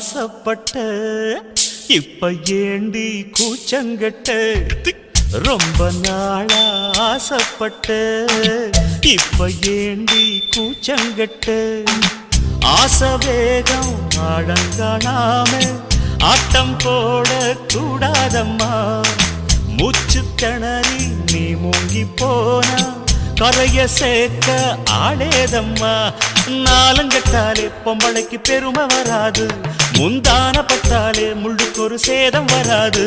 ஆசைப்பட்ட இப்ப ஏண்டி கூச்சங்கட்ட ரொம்ப நாளா ஆசைப்பட்ட இப்ப ஏண்டி கூச்சங்கட்ட ஆசை வேகம் ஆடங்காணாம ஆட்டம் போட கூடாதம்மா மூச்சு திணறி நீ மூங்கி போனா கரைய சேர்க்க ஆளேதம்மா நாலங்கட்டாலே பொம்பளைக்கு பெருமை வராது முந்தான பட்டாலே முள்ளுக்கு ஒரு சேதம் வராது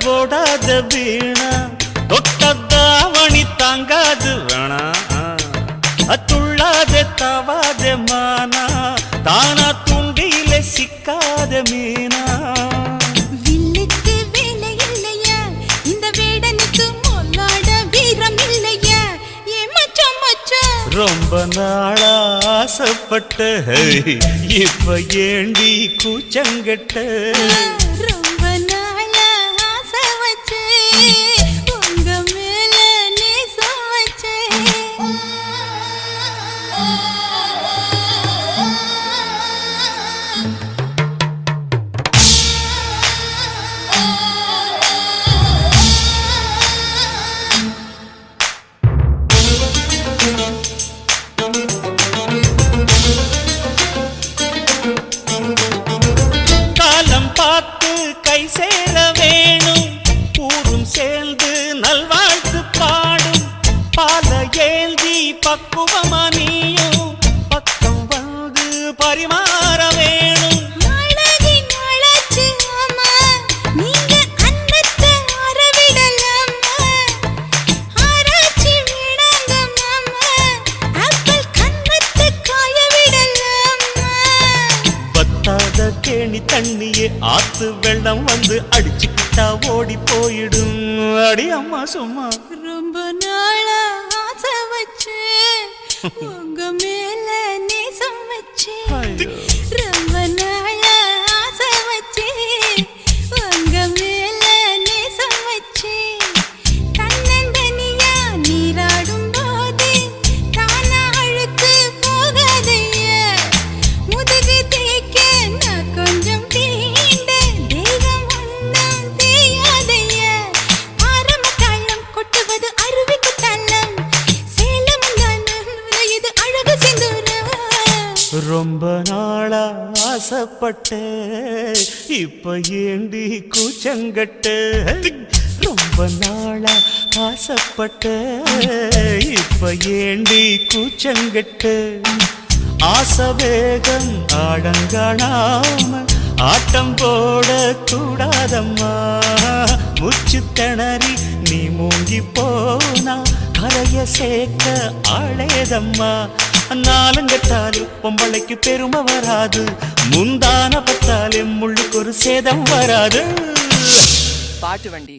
போடாத வீணா தொட்டதாவணி தாங்காது வேணா அத்துள்ளாத தவாத மானா தானா துண்டியில சிக்காத மீனா வில்லுக்கு வேலை இல்லையா இந்த வேடனுக்கு மொல்லாட வீரம் இல்லையா ஏ மச்சான் மச்சான் ரொம்ப நாளா ஆசைப்பட்ட இப்ப ஏண்டி கூச்சங்கட்ட உங்க மேல நேசம் வச்சேன் காலம் பார்த்து கை சேர வேணும் ஊரும் சேர்ந்து நல்வாழ்த்து பாடும் பால ஏந்தி பக்குவமா நீயும் பக்கம் வந்து பரிமாற வேணும் பத்தாத கேணி தண்ணியே ஆத்து வெள்ளம் வந்து அடிச்சுக்கிட்டா ஓடி போயிடும் அடி அம்மா சும்மா ரொம்ப நாளா ஆசை வச்சேன் உங்க மேல நேசம் வச்சேன் ரொம்ப நாளா ஆசை வச்சேன் உங்க மேல நேசம் வச்சேன் தன்னந்தனியா நீராடும் போது தானா அழுத்து போகாதையா முதுகு தேய்க்க நான் கொஞ்சம் தீண்ட தெய்வம் ஒன்றும் தெரியாதையா ஆரம்ப தாளம் கொட்டுவது அருவிக்கு தள்ளம் சேலம் இது அழகு சிந்துரம் ரொம்ப நாளா ஆசைப்பட்ட இப்ப ஏண்டி கூச்சங்கட்ட ரொம்ப நாளா ஆசைப்பட்ட இப்ப ஏண்டி கூச்சங்கட்ட ஆசை வேகம் ஆடங்காணாம ஆட்டம் போட கூடாதம்மா மூச்சு திணறி நீ மூங்கி போனா கரைய சேர்க்க ஆளேதம்மா நாலங்கட்டாலே பொம்பளைக்கு பெருமை வராது முந்தான பட்டாலே முள்ளுக்கு ஒரு சேதம் வராது பாட்டு வண்டி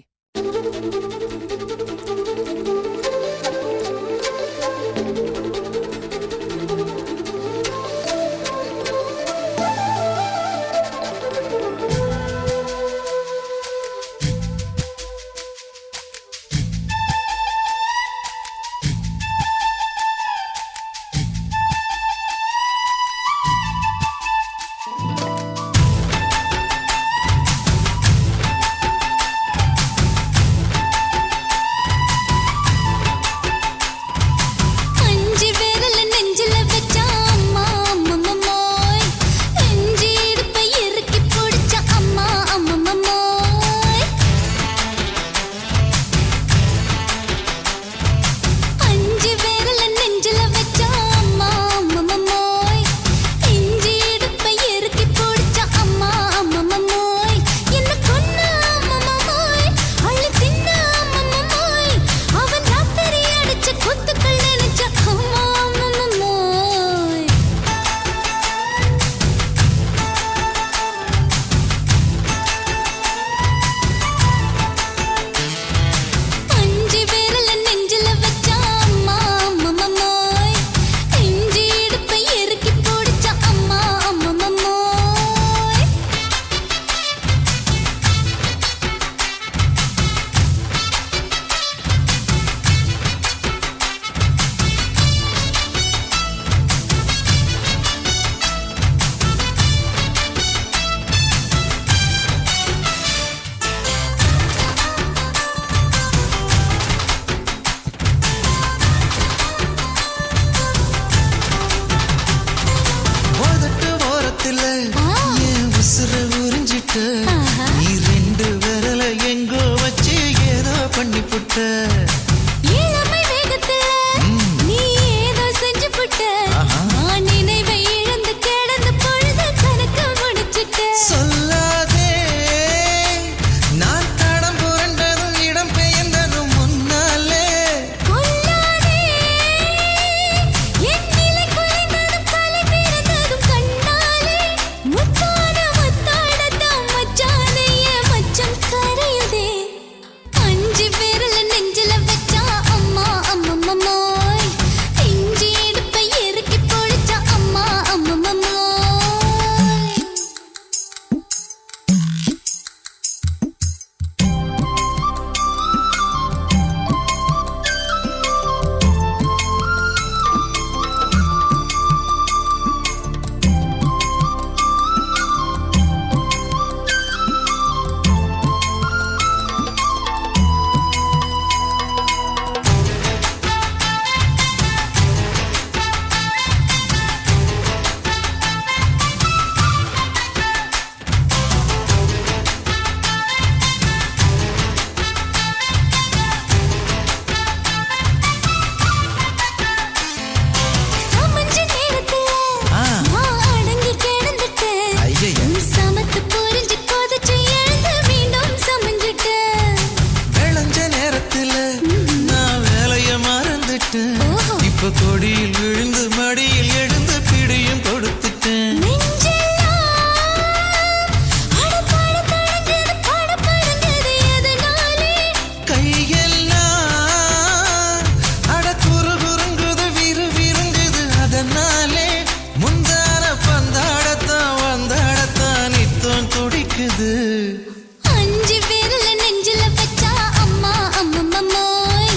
இப்ப கொடியில் விழுந்து மடியில் எழுந்து பிடியும் கொடுத்துட்டேன். கையெல்லாம் அட குறுகுறுங்குது விறுவிறுங்குது அதனாலே முந்தான பந்தாடத்தான் வந்தாடத்தான் நித்தம் துடிக்குது. அஞ்சு விரல நெஞ்சில வச்சா அம்மா அம்மம்மோய்,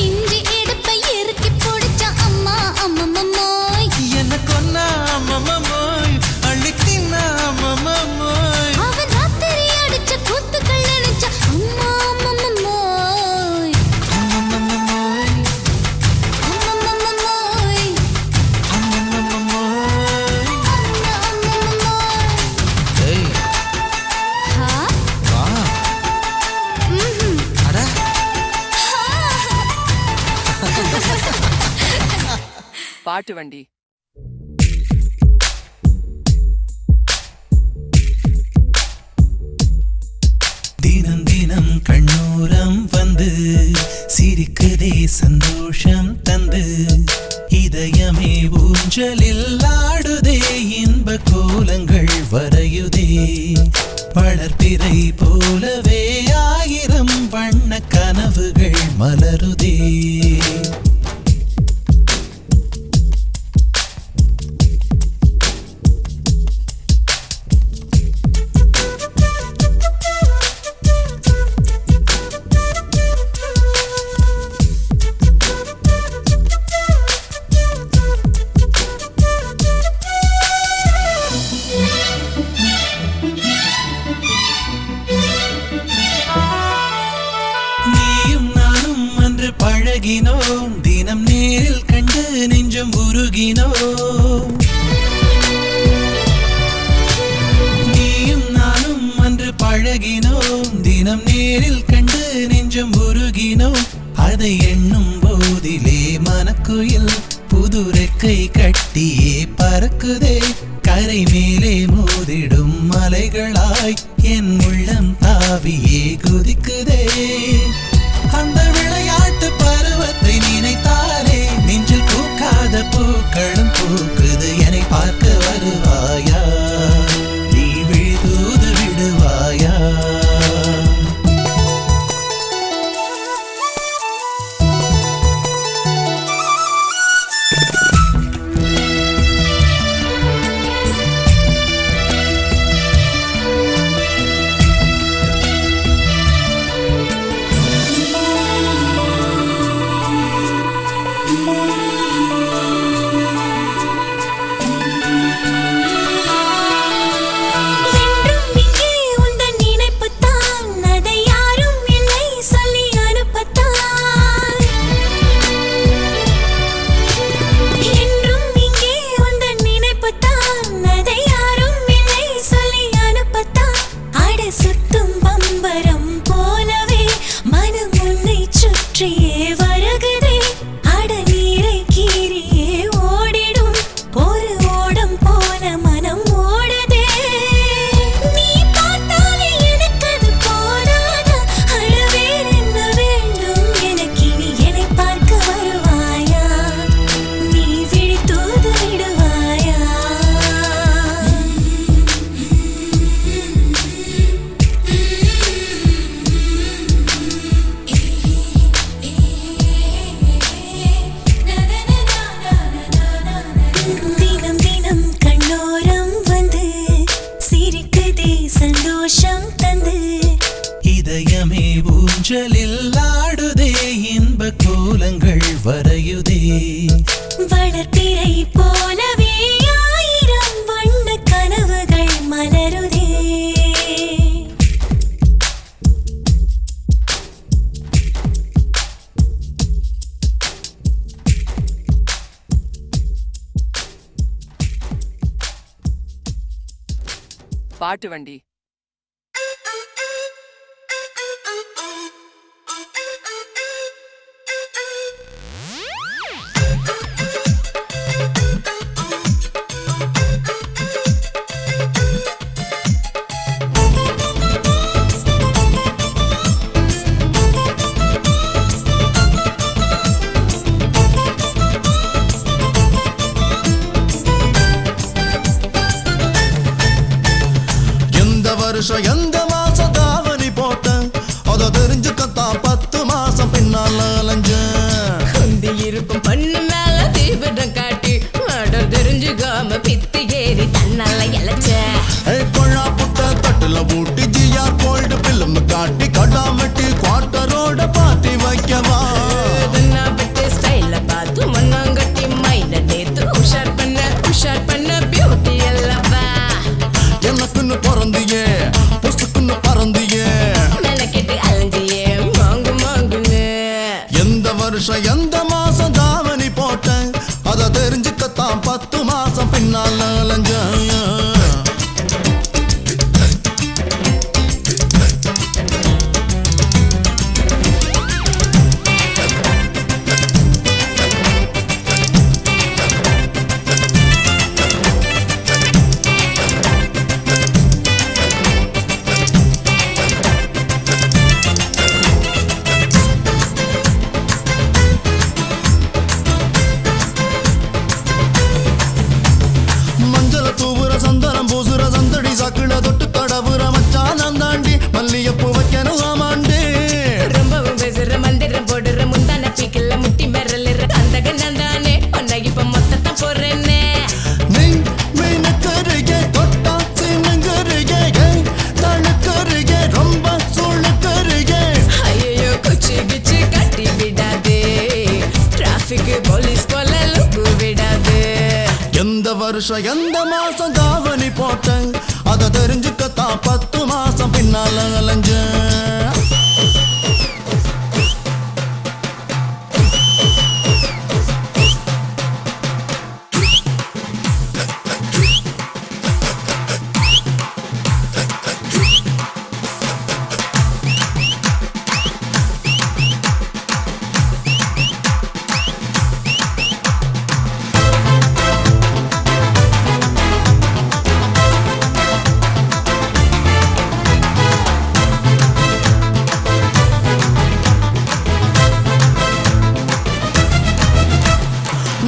இஞ்சி இடுப்பை இறுக்கி பிடிச்சா அம்மா அம்மம்மோய், என்ன கொன்னா அம்மம்மோய் அள்ளி தின்னா அம்மம்மோய், அவன் ராத்திரி அடிச்ச கூத்துக்கள் நினைச்சா அம்மா அம்மம்மோய், அம்மம்மோய் அம்மம்மோய், அம்மம்மோய். அம்மம்மோய். ஏய் ஹா? வா ம்ஹும். அட பாட்டு வண்டி. தினம் தினம் கண்ணோரம் வந்து சிரிக்குதே சந்தோஷம் தந்து, இதயமே ஊஞ்சலில் ஆடுதே இன்ப கோலங்கள் வரையுதே, வளர்ப்பிறை போலவே ஆயிரம் வண்ண கனவுகள் மலருதே. நீயும் நானும் அன்று பழகினோம், தினம் நேரில் கண்டு நெஞ்சம் உருகினோம். நீயும் நானும் அன்று பழகினோம், தினம் நேரில் கண்டு நெஞ்சம் உருகினோம். அதை எண்ணும் போதிலே மனக்குயில் புது ரெக்கை கட்டியே பறக்குதே, கரை மேலே மோதிடும் மலைகளாய் என் உள்ளம் தாவியே குதிக்குதே. அந்த விளையாட்டு பருவத்தை நினைத்தாலே நெஞ்சில் பூக்காத பூக்களும் பூக்குது. என்னை பார்க்க வருவாயா, நீ விழுதூது விடுவாயா? என்றும் இங்கே உந்தன் நினைப்புத்தான், அதை யாரும் இல்லை சொல்லி அனுப்பத்தான். என்றும் இங்கே உந்தன் நினைப்புத்தான், அதை யாரும் இல்லை சொல்லி அனுப்பத்தான். அட சுத்தும் பம்பரம் போலவே மனம் உன்னை சுற்றியே வருகுதே, அட நீரை கீரியே ஓடிடும் ஒரு ஓடம் போல மனம் ஓடுதே. நீ பார்த்தாலே எனக்கு அது போதாதா, அட வேறென்ன வேண்டும் எனக்கினி? என்னை பார்க்க வருவாயா, நீ விழித்தூது விடுவாயா? தினம் தினம் கண்ணோரம் வந்து சிரிக்குதே சந்தோஷம் தந்து, இதயமே ஊஞ்சலில் ஆடுதே இன்ப கோலங்கள் வரையுதே, வளர்ப்பிறை போலவே ஆயிரம் வண்ண கனவுகள் மலருதே. பாட்டு வண்டி. வருஷம் எந்த மாசம் தாவணி போட்டேன் அத தெரிஞ்சுக்கத்தான் 10 மாசம் பின்னால அலைஞ்சேன். குந்தி இருக்கும் பொண்ணு மேல தீவிரம் காட்டி ஆர்டர் தெரிஞ்சுக்காம பித்து ஏறி தன்னால இழைச்ச. கொள்ளா புட்ட தட்டுல ஊட்டி ஜிஆர் கோல்டு பிலிம் காட்டி கடாமட்டி குவார்டரோட பாட்டி வைக்கவா. பெட்டு ஸ்டைல பார்த்து மண்ணாங்கட்டி மைண்ட நேத்து உஷார் பண்ண பியூட்டி அல்லவா. எனக்குன்னு பிறந்தியே பொசுக்குன்னு பறந்தியே மெனக்கெட்டு அலைஞ்சியே மாங்குன்னு. எந்த வருஷம் எந்த மாசம் தாவணி போட்டேன் அத தெரிஞ்சுக்கத்தான் 10 மாசம் பின்னால அலைஞ்சேன். மஞ்சள தூவுற சந்தனம் பூசுற சந்தடி சாக்குல தொட்டு தடவுற மச்சான் தாண்டி மல்லியப்பூ வைக்கணும் ஆமாண்டி. ரொம்பவும் பேசுற மந்திரம் போடுற முந்தான பீக்கல்ல முட்டி மெரலுற அந்த தானே உன்னை இப்ப மொத்தத்தை போடுறேன்னு. நீ மீனுக்கருகே தொட்டா சீனுங்கருகே தழுக்கருகே ரொம்ப சூழுக்கருகே. ஐயோ குச்சி கிச்சி கட்டி விடாதே டிராபிக் போலீஸ் போல லுக்கு விடாது. எந்த வருஷம் எந்த மாசம் தாவணி போட்டேன் அத தெரிஞ்சுக்கத்தான் 10 மாசம் பின்னால அலைஞ்சேன்.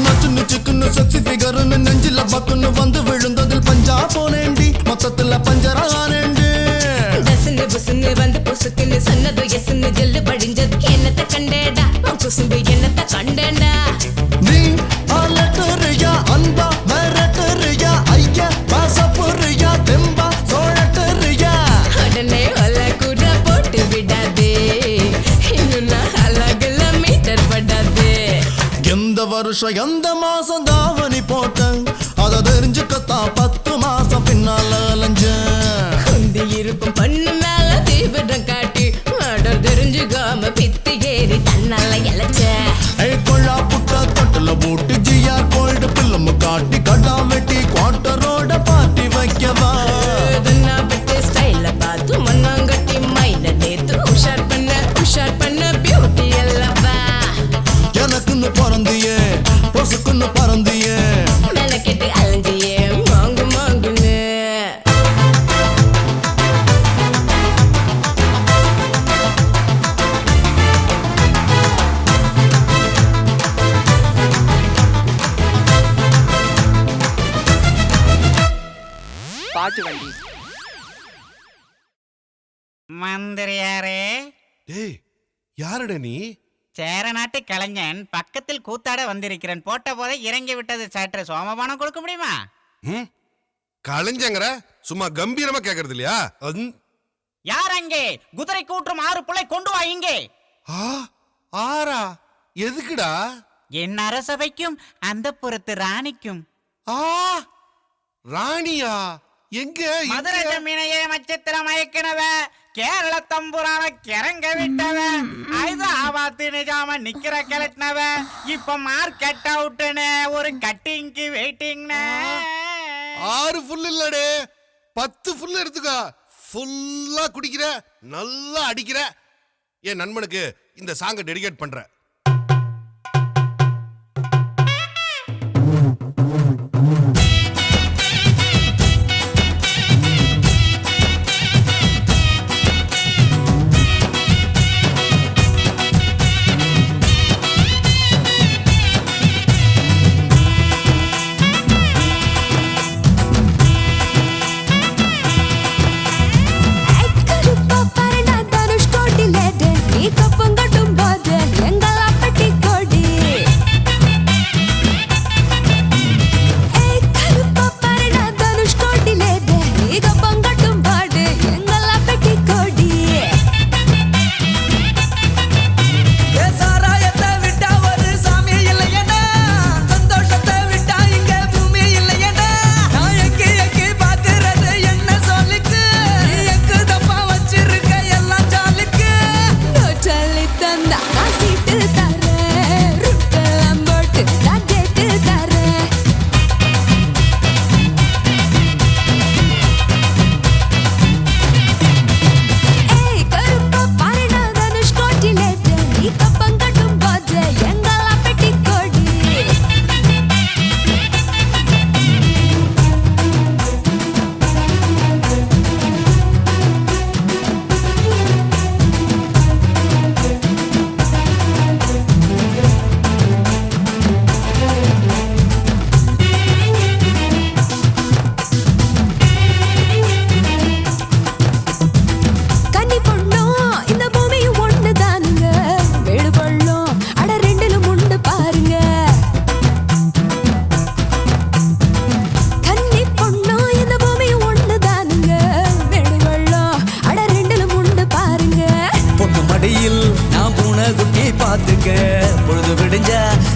நச்சுன்னு சிக்குன்னு செக்ஸி ஃபிகர்னு நெஞ்சில பக்குன்னு வந்து விழுந்ததில் பஞ்சா போனேண்டி மொத்தத்துல பஞ்சரா ஆனேண்டி. டசுன்னு புசுன்னு வந்து புசுக்குன்னு சொன்னது எசுன்னு ஜெல்லு படிஞ்சதுக்கு என்னத்த கண்டேடா உன் குசும்பு என்னத்த கண்டேடா. நீ அலட்டறியா அன்பா மிரட்டறியா ஐயா பாசப்பொறியா தெம்பா சோழட்டறியா. உடனே ஒல கூட போட்டு விடாதே இன்னும் நான் அழகுல மீட்டர் படாதே. எந்த வருஷம் எந்த மாசம் தாவணி போட்டேன் அத தெரிஞ்சுக்கத்தான் 10 மாசம் பின்னால அலைஞ்சேன். குந்தி இருக்கும் பொண்ணு மேல தீவிரம் காட்டி ஆர்டர் தெரிஞ்சுக்காம பித்து ஏறி தன்னால இழைச்ச. கொள்ளா புட்ட தட்டுல ஊட்டி ஜிஆர் கோல்டு பிலிம் காட்டி கடா வெட்டி குவார்டரோட பாட்டி வைக்கவா. பெட்டு ஸ்டைல பார்த்து மண்ணாங்கட்டி மைண்ட நேத்து உஷார் பண்ண பியூட்டி அல்லவா. எனக்குன்னு பிறந்தியே பொசுக்குன்னு பறந்தியே மெனக்கெட்டு அலைஞ்சியே மாங்குன்னு. பாட்டு வண்டி. மந்திரியாரே, டேய் யாருடா நீ? சேர நாட்டு கலைஞன் பக்கத்தில் கூத்தாட வந்திருக்கிறேன். போட்ட போதை இறங்கி விட்டது. சற்று சோமபானம் கொடுக்க முடியுமா? கலைஞங்கிற சும்மா கம்பீரமா கேக்குறது இல்லையா? யார் அங்கே? குதிரை கூற்றும் 6 புள்ளை கொண்டு வா இங்கே. ஆறா எதுக்குடா? என் அரசபைக்கும் அந்த புறத்து ராணிக்கும். ராணியா? எங்க? மதுரை ஜமீனையே நட்சத்திர மயக்கினவ, கேரள தம்புரான கிறங்க விட்டவ, ஹைதராபாத் நிஜாம நிக்கிற கிளட்டினவ, இப்ப மார்க்கெட் அவுட்டுன்னு ஒரு கட்டிங்க்கு வெயிட்டிங்னு. 6 ஃபுல் இல்லடே, 10 ஃபுல் எடுத்துக்கோ. ஃபுல்லா குடிக்கிற, நல்லா அடிக்கிற. என் நண்பனுக்கு இந்த சாங்கை டெடிகேட் பண்ற.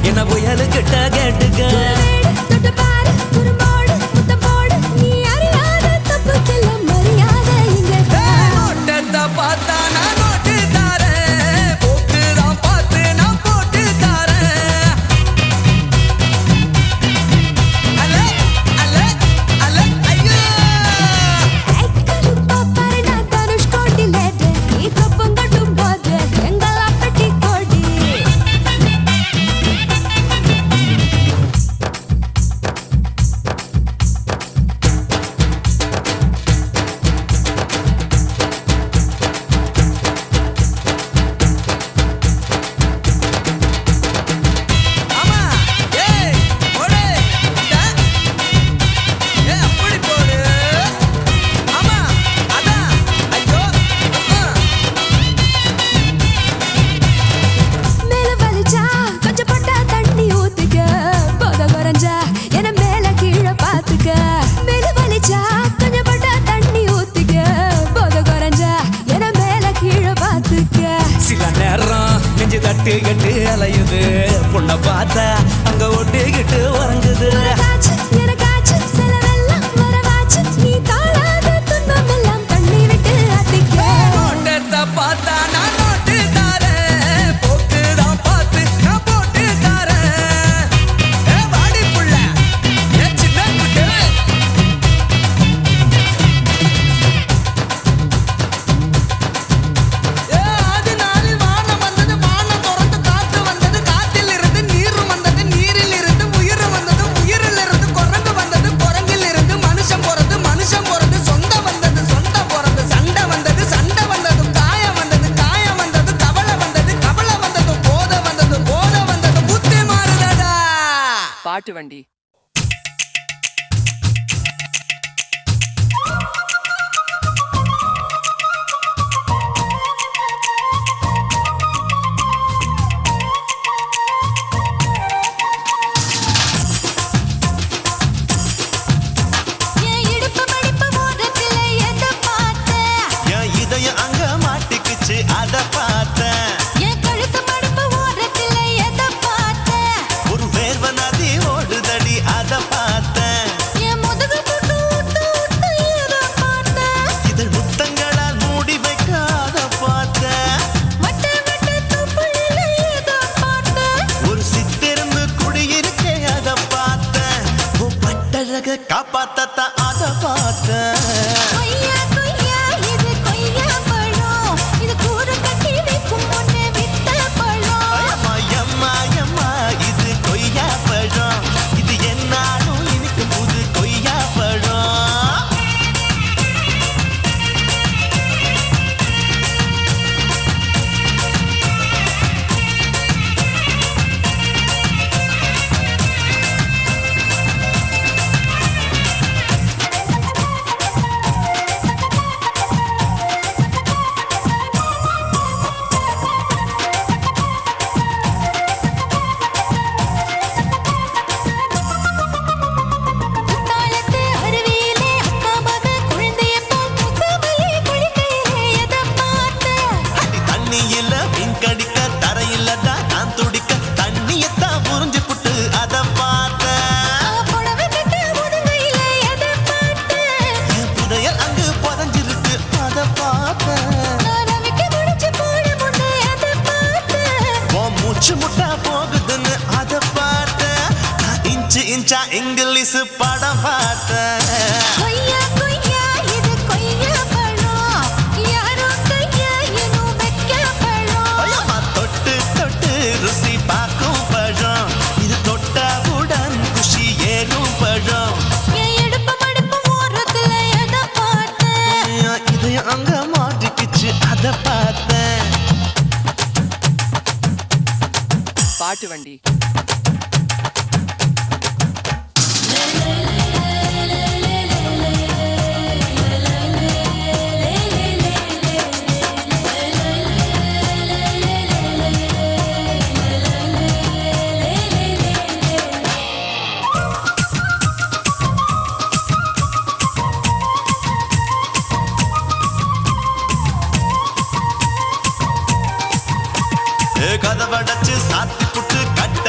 என்ன புயலு கிட்ட கேட்டுக்க தொட்டு பாரு குறும்போடு முத்தம் போடு நீ அறியாத தப்புக்கெல்லாம் மரியாதை இங்கே நோட்டத்தை பார்த்தா நான் நோட்டு தாரேன் போக்கு தான் பார்த்து நான் போட்டு தாரேன் அல்ல அல்ல அல்ல ஐயோ கருப்பா பாரு நான் தனுஷ் கோட்டி லேட்டு நீ கப்பம் கட்டும் போது எங்களா பெட்டி கோடி ஆமா ஏய் போடு ஏ அப்படி போடு ஆமா அதான் ஐயோ மேல வலிச்சா கொஞ்சம் போட்டா தண்ணி ஊத்திக்க போத குறைஞ்சா என மேல கீழே பாத்துக்க மேல வலிச்சா கொஞ்சம் போட்டா தண்ணி ஊத்திக்க போத குறைஞ்சா என மேல கீழே பாத்துக்க சில நேரம் நெஞ்சு தட்டு கட்டு அலையுது பொண்ணை பார்த்தா அங்க ஒட்டிக்கிட்டு உறங்குது உனக்காச்சு எனக்காச்சு செலவெல்லாம் வரவாச்சு நீ தாழாத துன்பம் எல்லாம் தண்ணி விட்டு அத்திக்க நோட்டத்தை பார்த்தா நான் நோட்டு தாரேன் போக்கு தான் பார்த்து நான் போட்டு தாரேன் ஏ வாடி புள்ள ஏ சின்ன குட்டு ஏ அது நாளில் வானம் வந்தது வானம் திறந்து காற்று வந்தது காற்றில் இருந்து நீர் வந்தது நீரில் இருந்து உயிர் வந்தது உயிரில் இருந்து குரங்கு வந்தது குரங்கில் இருந்து மனுஷன் பிறந்து மனுஷன் பிறந்து சொந்தம் வந்தது சொந்தம் பிறந்து சண்டை வந்தது சண்டை வந்தது காயம் வந்தது காயம் வந்தது கவலை வந்தது கவலை வந்தது போதை வந்தது போதை வந்தது புத்தி மாறுதடா பாட்டு வண்டி என் இடுப்பு மடிப்பு ஓரத்துல எதை பார்த்த என் இதயம் அங்க மாட்டிக்குச்சு அத பார்த்தேன் என் கழுத்து மடிப்பு ஓரத்துல எதை பார்த்த ஒரு வேர்வ நதி ஓடுதடி அத பார்த்தேன் என் முதுகு போட்டு விட்டு விட்டு எதை பார்த்த இதழ் முத்தங்களால் மூடி வைக்க அத பார்த்தேன் வட்ட வட்ட தொப்புளில எதை பார்த்த ஒரு சித்திருந்து குடியிருக்கே அத பார்த்தேன் உன் பட்டழக காப்பாத்தத்தான் அத பார்த்தேன் கொய்யா கொய்யா இது கொய்யா பழம் இது கூறு கட்டி வைக்கும் முன்னே வித்த பழம் அம்மா எம்மா எம்மா இது கொய்யா பழம் இது என்னாலும் எனக்கு புது கொய்யா பழம் குத்தாலத்து அருவியிலே அக்கா மக குழந்தைய போல் முகமலே குளிக்கையிலே எதை பார்த்த அடி தண்ணியில மீன் கடிக்க தரையில்லடா நான் துடிக்க தண்ணியத்தான் புரிஞ்சு புட்டு அத பார்த்தேன் புடவை கட்ட முதுகையில எதை பார்த்த என் புதையல் அங்கு புதஞ்சிருக்கு அத பார்த்தேன் நான் அவிக்க முடிச்சு போட முன்னே எதை பார்த்த உன் மூச்சு முட்டா போகுதுன்னு அத பார்த்தேன் நான் இன்ச்சு இன்ச்சா இங்கிலீஷ் படம் பார்த்தேன் கொய்யா கொய்யா இது கொய்யா பழம் யாரோ கையா இன்னும் வைக்க பழம் ஐயம்மா, தொட்டு தொட்டு ருசி பார்க்கும் பழம் இது தொட்டவுடன் குஷி ஏறும் பழம் என் இடுப்பு மடிப்பு ஓரத்துல எதை பார்த்த என் இதயம் அங்க மாட்டிக்கிச்சு அத பார்த்தேன் பாட்டு வண்டி கதவடைச்சு சாத்தி புட்டு கட்ட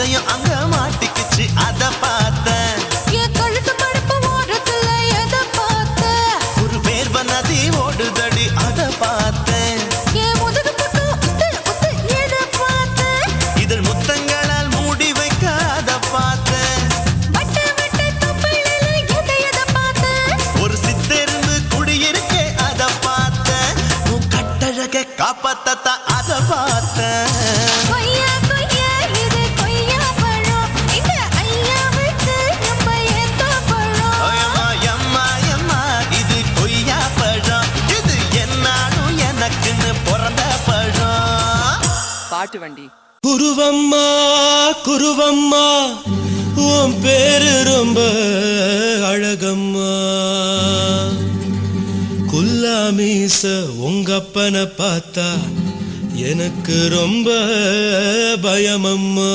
சட்டையும் அங்க மாட்டிக்குச்சு அத பார்த்தேன். என் கழுத்து மடுப்பு ஓரத்துல எதை பார்த்த? ஒரு வேர்வ நதி ஓடுதடி அத பார்த்தேன். என் முதுகு புட்டு உத்து உத்து எதை பார்த்த? இதழ் முத்தங்களால் மூடி வைக்க அத பார்த்தேன். வட்ட வட்ட தொப்பையில எதை பார்த்த? ஒரு சித்தெரும்பு குடியிருக்கே அத பார்த்தேன். உன் கட்டழக காப்பாத்தத்தா அத பார்த்தேன். கொய்யா கொய்யா இது கொய்யா பழம், இந்த ஐயாவுக்கு ரொம்ப ஏத்த பழம். அயம்மா, எம்மா, எம்மா, இது கொய்யா பழம். இது என்னாலும் எனக்குன்னு பிறந்த பழம். பாட்டு வண்டி குருவம்மா குருவம்மா உன் பேரு ரொம்ப அழகம்மா. குல்லாமீச உங்க அப்பனை பார்த்தா எனக்கு ரொம்ப பயமம்மா.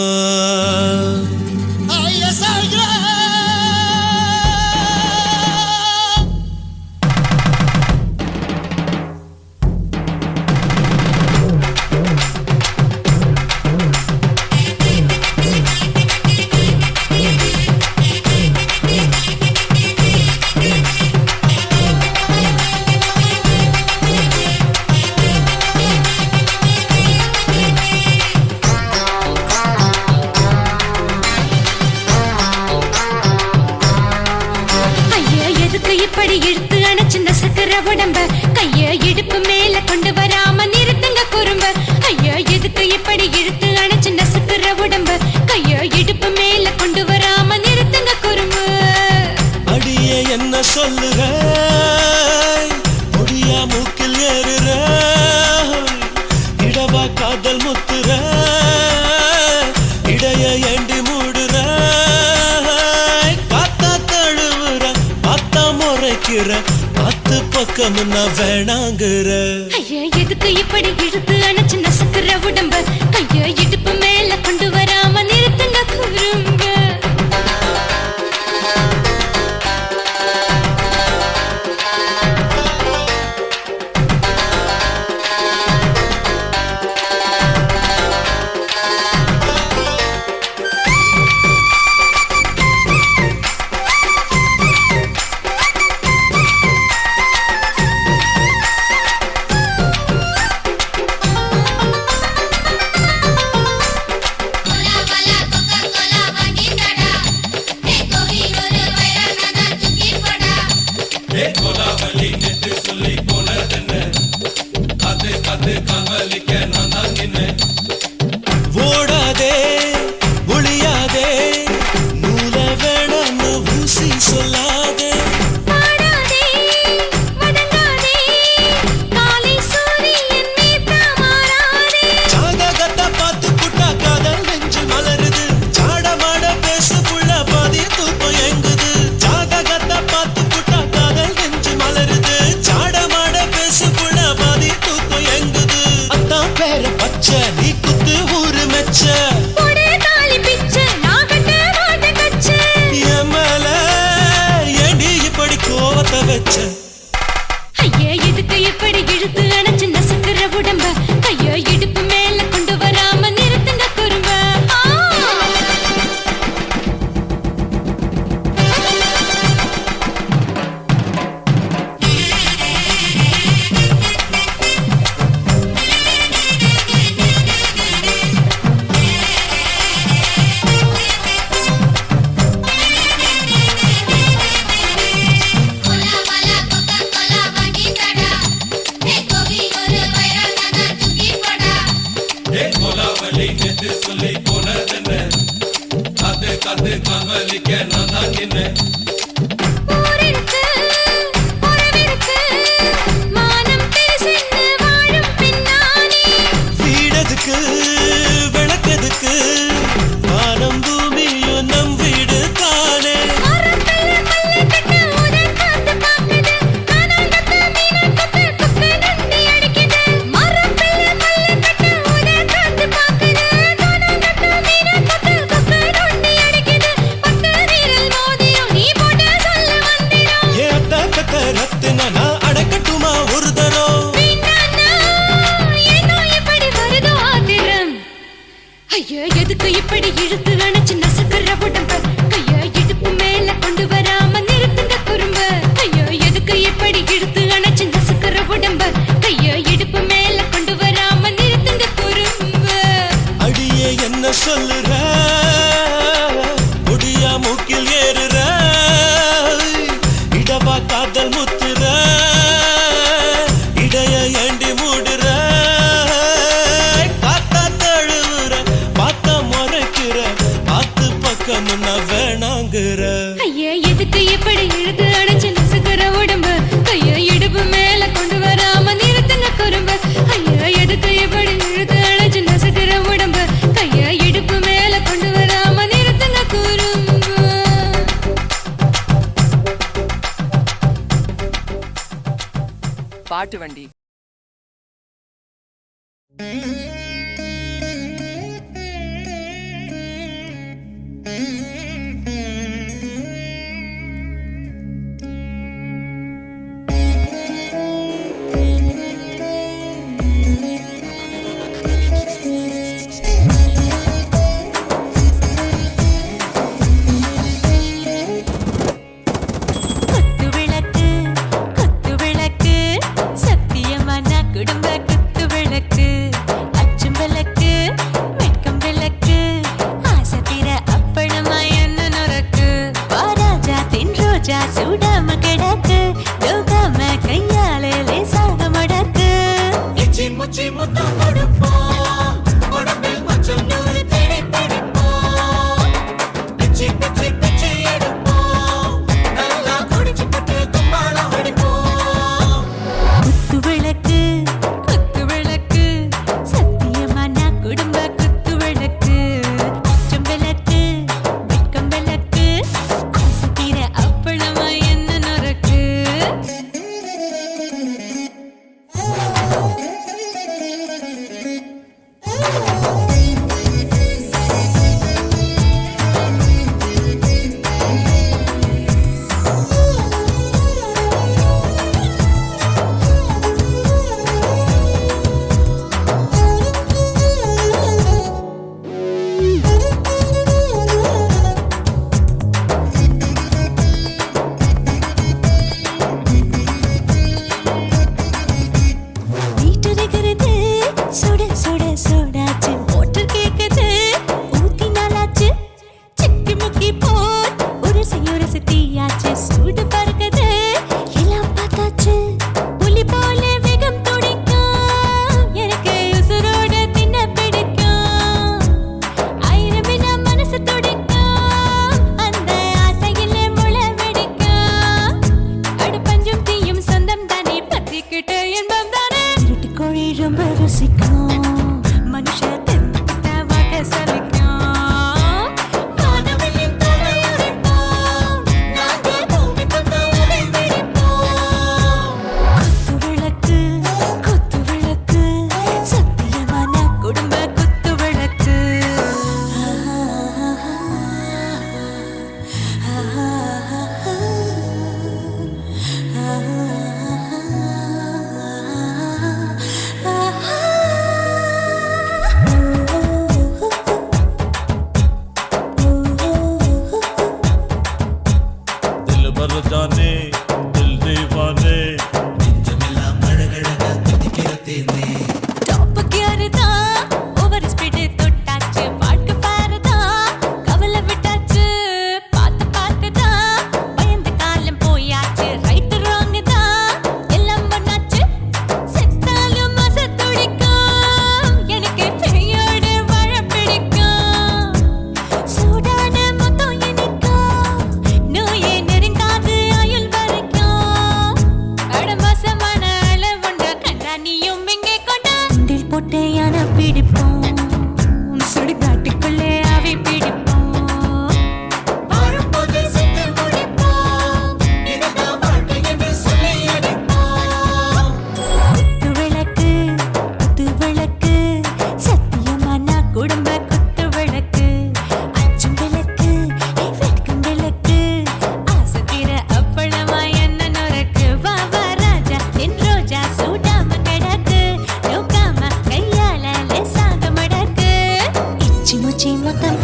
ஐயா எதுக்கு இப்படி இழுத்து அணைச்சு நசுக்கிற உடம்ப? கைய இடுப்பு மேல கொண்டு வராம நிறுத்துங்க குறும்ப. ஐயா எதுக்கு இப்படி இழுத்து அணைச்சு நசுக்கிற உடம்ப? கைய இடுப்பு மேல கொண்டு வராம நிறுத்துங்க குறும்ப. அடியே என்ன சொல்லுற, முடியா மூக்கில் ஏறுற, இடவா காதல் முத்துற, இடைய ஏண்டி மூடுற, காத்தா தழுவுற, பார்த்தா முறைக்கிற, பத்து பக்கம் நான் வேணாங்குற. ஐயா எதுக்கு இப்படி இழுத்து அணைச்சு நசுக்கிற உடம்ப? கைய இடுப்பு மேல கொண்டு வராம நிறுத்துங்க குறும்ப. ஓடாதே ஒளியாதே, நூல வேணான்னு ஊசி சொல்லாதே. பாடாதே வதங்காதே, காலை சூரியன் மீதா மாறாதே. ஜாதகத்தை பார்த்து புட்டா காதல் நெஞ்சு மலருது, சாடமாட பேசு புள்ள பாதி தூக்கம் எங்குது. ஜாதகத்தை பார்த்து புட்டா காதல் நெஞ்சு மலருது, சாடமாட பேசு புள்ள பாதி தூக்கம் எங்குது. அத்தான் பேர பச்சை நீ குத்து ஊரு மெச்ச, கொடை தாலி பிச்சை நான் கட்ட மாட்டேன் கச்சை. என் மேல ஏண்டி இப்படி கோவத்தை வச்ச? ஐயா எதுக்கு இப்படி இழுத்து அணைச்சு நசுக்கிற உடம்ப? கைய இடுப்பு மேல கொண்டு வராம நிறுத்துங்க குறும்ப. ஊரிருக்கு, உறவிருக்கு, மானம் பெருசென்னு வாழும் பின்னானே. வீடதுக்கு விளக்கதுக்கு, வானம் பூமியும் நம் வீடு தானே. மரத்துல மல்லி கட்டு உதன் காத்து பாக்குது, கானாங்கத்து மீனாங்கத்து குக்கு நண்டி அடிக்குது. மரத்துல மல்லி கட்டு உதன் காத்து பாக்குது, கானாங்கத்து மீனாங்கத்து குக்கு நண்டி அடிக்குது. பட்டு நீர் எப்படி இழுத்து அணைச்சு நசுக்குற உடம்ப கைய இடுப்பு மேல கொண்டு வராம நிறுத்துங்க குறும்ப ஐயோ எதுக்கு எப்படி இழுத்து அணைச்சு நசுக்குற உடம்ப கைய இடுப்பு மேல கொண்டு வராம நிறுத்துங்க குறும்ப அடியே என்ன சொல்லுற முடியா மூக்கில் ஏறுற இடவா காதல் முத்துற இடைய ஏண்டி மூடுற காத்தா தழுவுற பார்த்த முறைக்கிற பார்த்து பக்கம் நான் வேணாங்குற ஐயா எதுக்கு எப்படி இழுத்து அணைச்சு நசுக்குற உடம்ப கைய இடுப்பு மேல கொண்டு வராம நிறுத்துங்க குறும்ப ஐயா எதுக்கு எப்படி இழுத்து அணைச்சு நசுக்குற உடம்ப கைய இடுப்பு மேல கொண்டு வராம நிறுத்துங்க குறும்ப பாட்டு வண்டி குத்து விளக்கு சத்தியமான குடும்ப குத்து விளக்கு அச்சும் விளக்கு வெட்கம் விளக்கு ஆசை தீர அப்பளமாய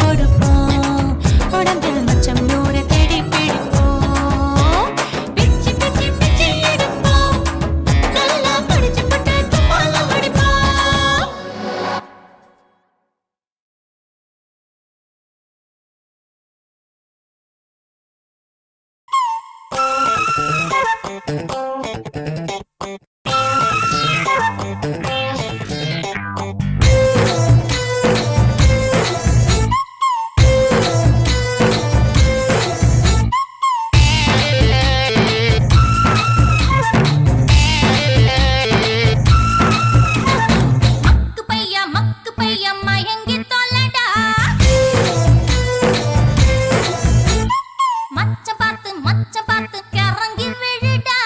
கொடுப்போம் உடம்பில் மச்சம் நூறு தேடி பிடிப்போம் பிச்சு பிச்சு பிச்சு எடுப்போம் நல்லா படிச்சு போட்டு துப்பால அடிப்போம் மக்கு பையா மயங்கி தொலைடா மச்ச பார்த்து கிறங்கி விழுடா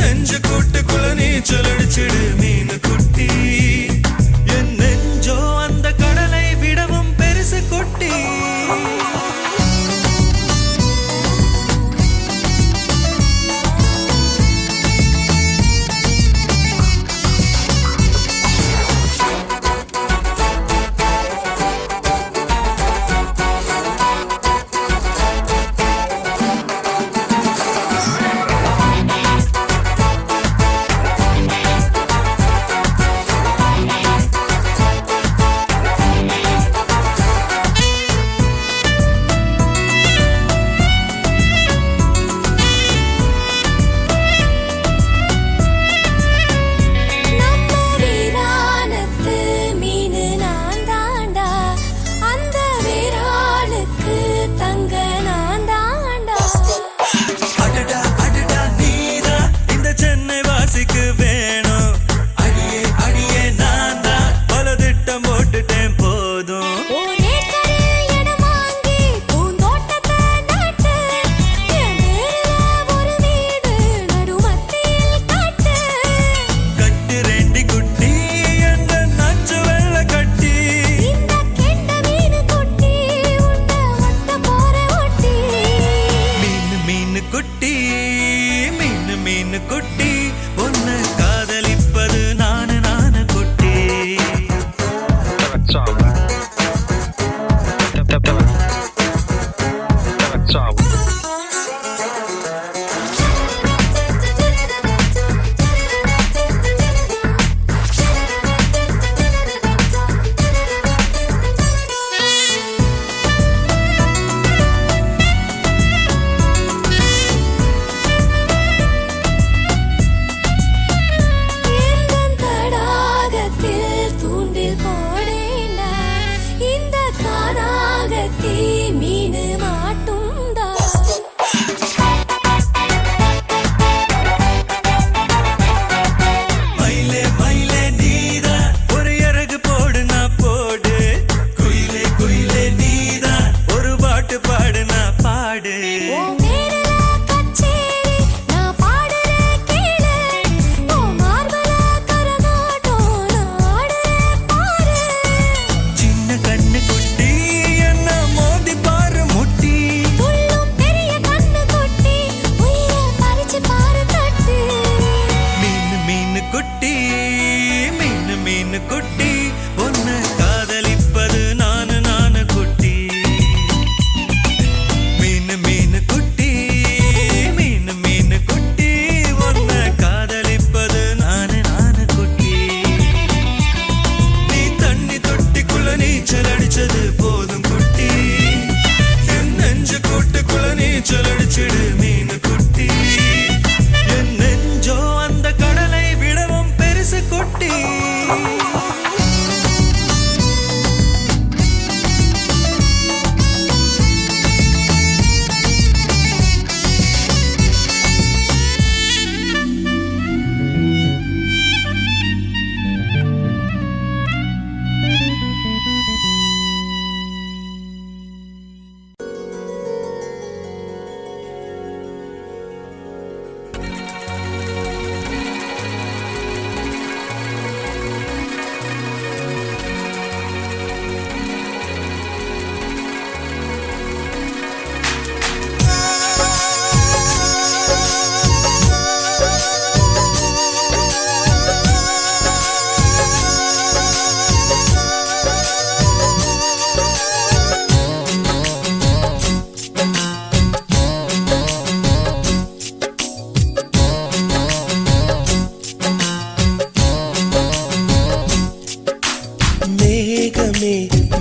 நெஞ்சு கூட்டுக்குள்ள நீச்சல் அடிச்சிடு மீன் குட்டி என் நெஞ்சோ அந்த கடலை விடவும் பெருசு குட்டி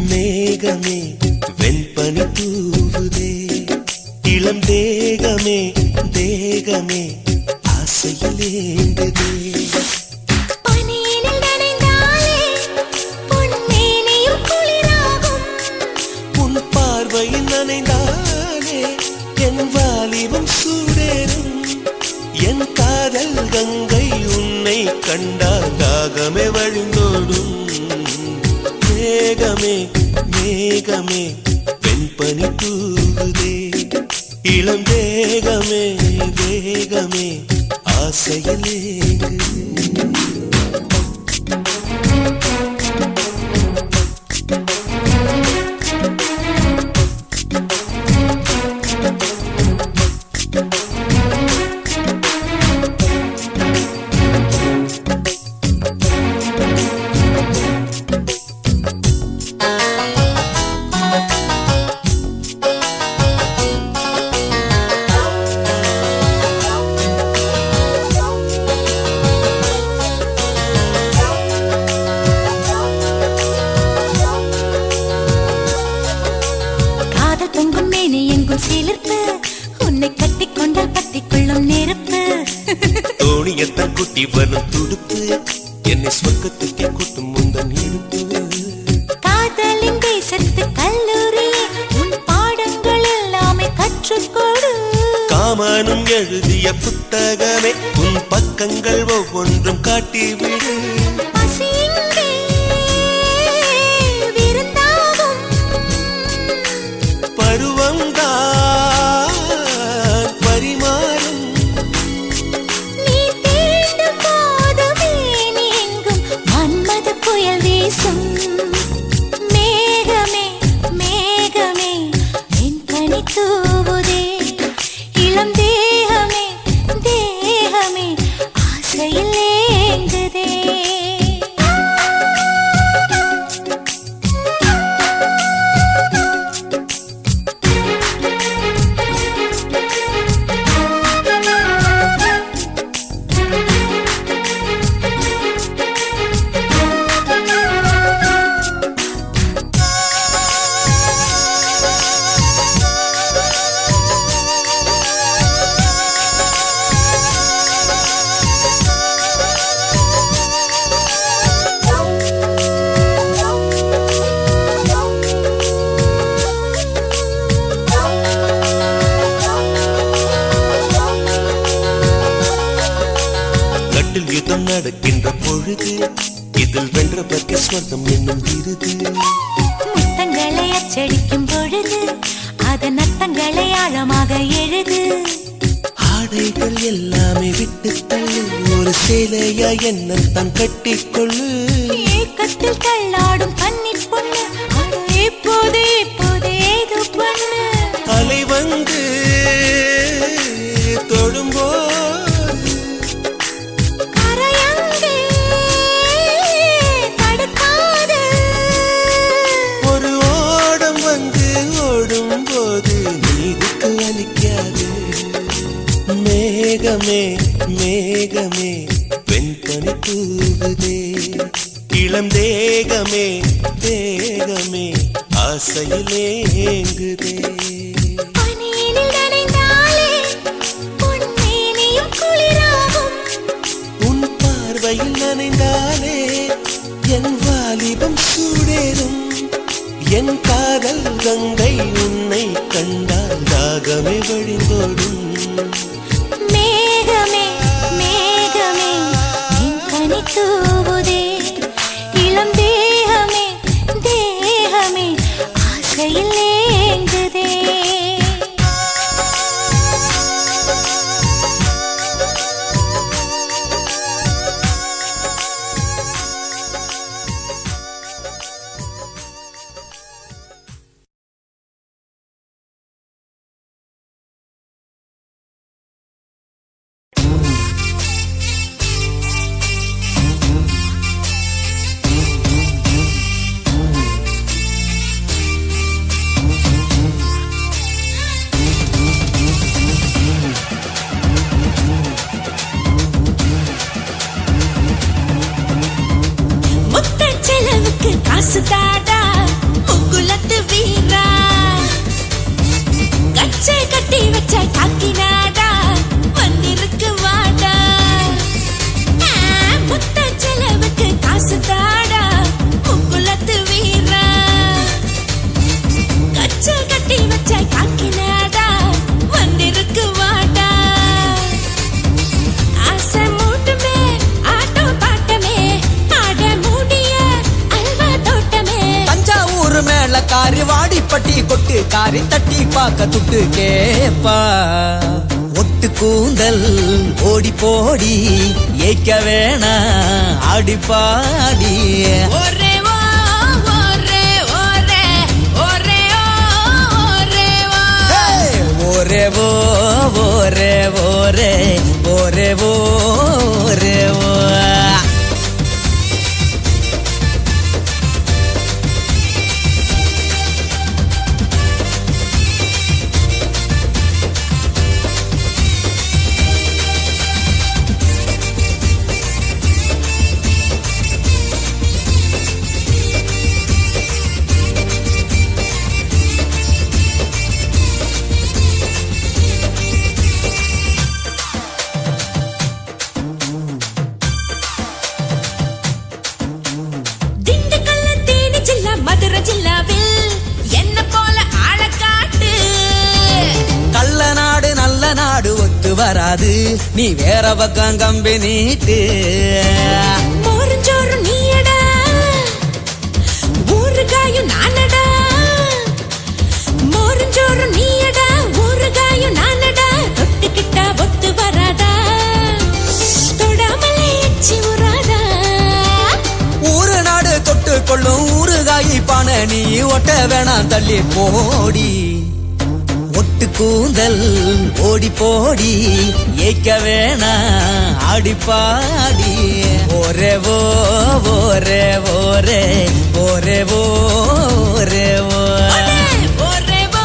மேகமே வெண்பனி தூவுதே இளம் தேகமே தேகமே ஆசையில் ஏங்குதே உன் பார்வையில் நனைந்தாலே என் வாலிபம் சூடேறும் என் காதல் கங்கை உன்னை கண்டால் தாகமே வழிந்தோடும் மேகமே மேகமே வெண்பனி தூவுதே இளம் தேகமே தேகமே ஆசையில் சிலிர்ப்பு உன்னை கட்டிக்கொண்டால் பத்திக்கொள்ளும் நெருப்பு தோணியத்தான் குட்டி வரும் துடுப்பு என்னை சொர்க்கத்துக்கே கூட்டும் முந்தன் இடுப்பு காதலின் தேசத்து கல்லூரி உன் பாடங்கள் எல்லாமே கற்றுக்கொடு காமனும் எழுதிய புத்தகமே உன் பக்கங்கள் ஒவ்வொன்றும் காட்டிவிடு மேகமே மேகமே என் கனி தூவுதே இளம் தேகமே தேகமே ஆசையில் ஏங்குதே யுத்தம் நடக்கின்ற பொழுது இதில் வென்றவர்க்கு ஸ்வர்க்கம் என்னும் விருது முத்தங்களை அச்சடிக்கும் பொழுது அதன் அர்த்தங்களை ஆழமாக எழுது ஆடைகள் எல்லாமே விட்டு தள்ளு ஒரு சேலையா என்ன தான் கட்டிக்கொள்ளு ஏக்கத்தில் தள்ளாடும் கன்னி பொண்ணு இப்போது இப்போது ஏதோ பண்ணு அலை வந்து தொடும்போது மேகமே மேகமே வெண்பனி தூவுதே இளம் தேகமே தேகமே ஆசையிலே ஏங்குதே உன் பார்வையில் நனைந்தாலே என் வாலிபம் சூடேறும் என் காதல் கங்கை உன்னை கண்டால் தாகமே வழிந்தோடும் மேகமே மேகமே என் கனி தூவுதே இளம் தேகமே தேகமே ஆசையில் ஏங்குதே காசு தாடா உக்குலத்து வீரா கச்சை கட்டி வச்ச காக்கினாடா வந்திருக்கு வாடா முத்த செலவுக்கு காசு தாடா உக்குலத்து வீரா கச்சை கட்டி வச்ச காக்கினாடா வந்திருக்கு வாடா ஆசை மூட்டுமே ஆட்டோ பாட்டமே ஆட மூடிய மேளக்காரி வாடிப்பட்டி கொட்டு காரி தட்டி பாக்க துட்டு கேப்பா ஒட்டு கூந்தல் ஓடி போடி ஏய்க்க வேணா ஆடி பாடி ஒரே ஓ ஒரே ஒரே ஒரே ஓ ஒரே ஓ ஒரே ஓ ஒரே ஒரே ஒரே ஒரே ஓ திண்டுக்கல்ல தேனி ஜில்லா மதுரை ஜில்லாவில் என்ன போல ஆள காட்டு கள்ள நாடு நல்ல நாடு ஒத்து வராது நீ வேற பக்கம் கம்பி நீட்டு மோரஞ்சோறு நீயடா ஊறுகாயும் நானடா மோரஞ்சோறு நீயடா ஊறுகாயும் நானடா தொட்டுக்கிட்டா ஒத்து வராதா தொடாமலே எச்சி உராதா ஊரு நாடு தொட்டு கொள்ளும் ஊறுகாயி பானை நீ ஒட்ட வேணாம் தள்ளி போடி ஒட்டு கூந்தல் ஓடி போடி ஏய்க்க வேணா ஆடி பாடி ஒரே ஓ ஒரே ஒரே ஒரே ஒரே ஓ ஒரே ஓ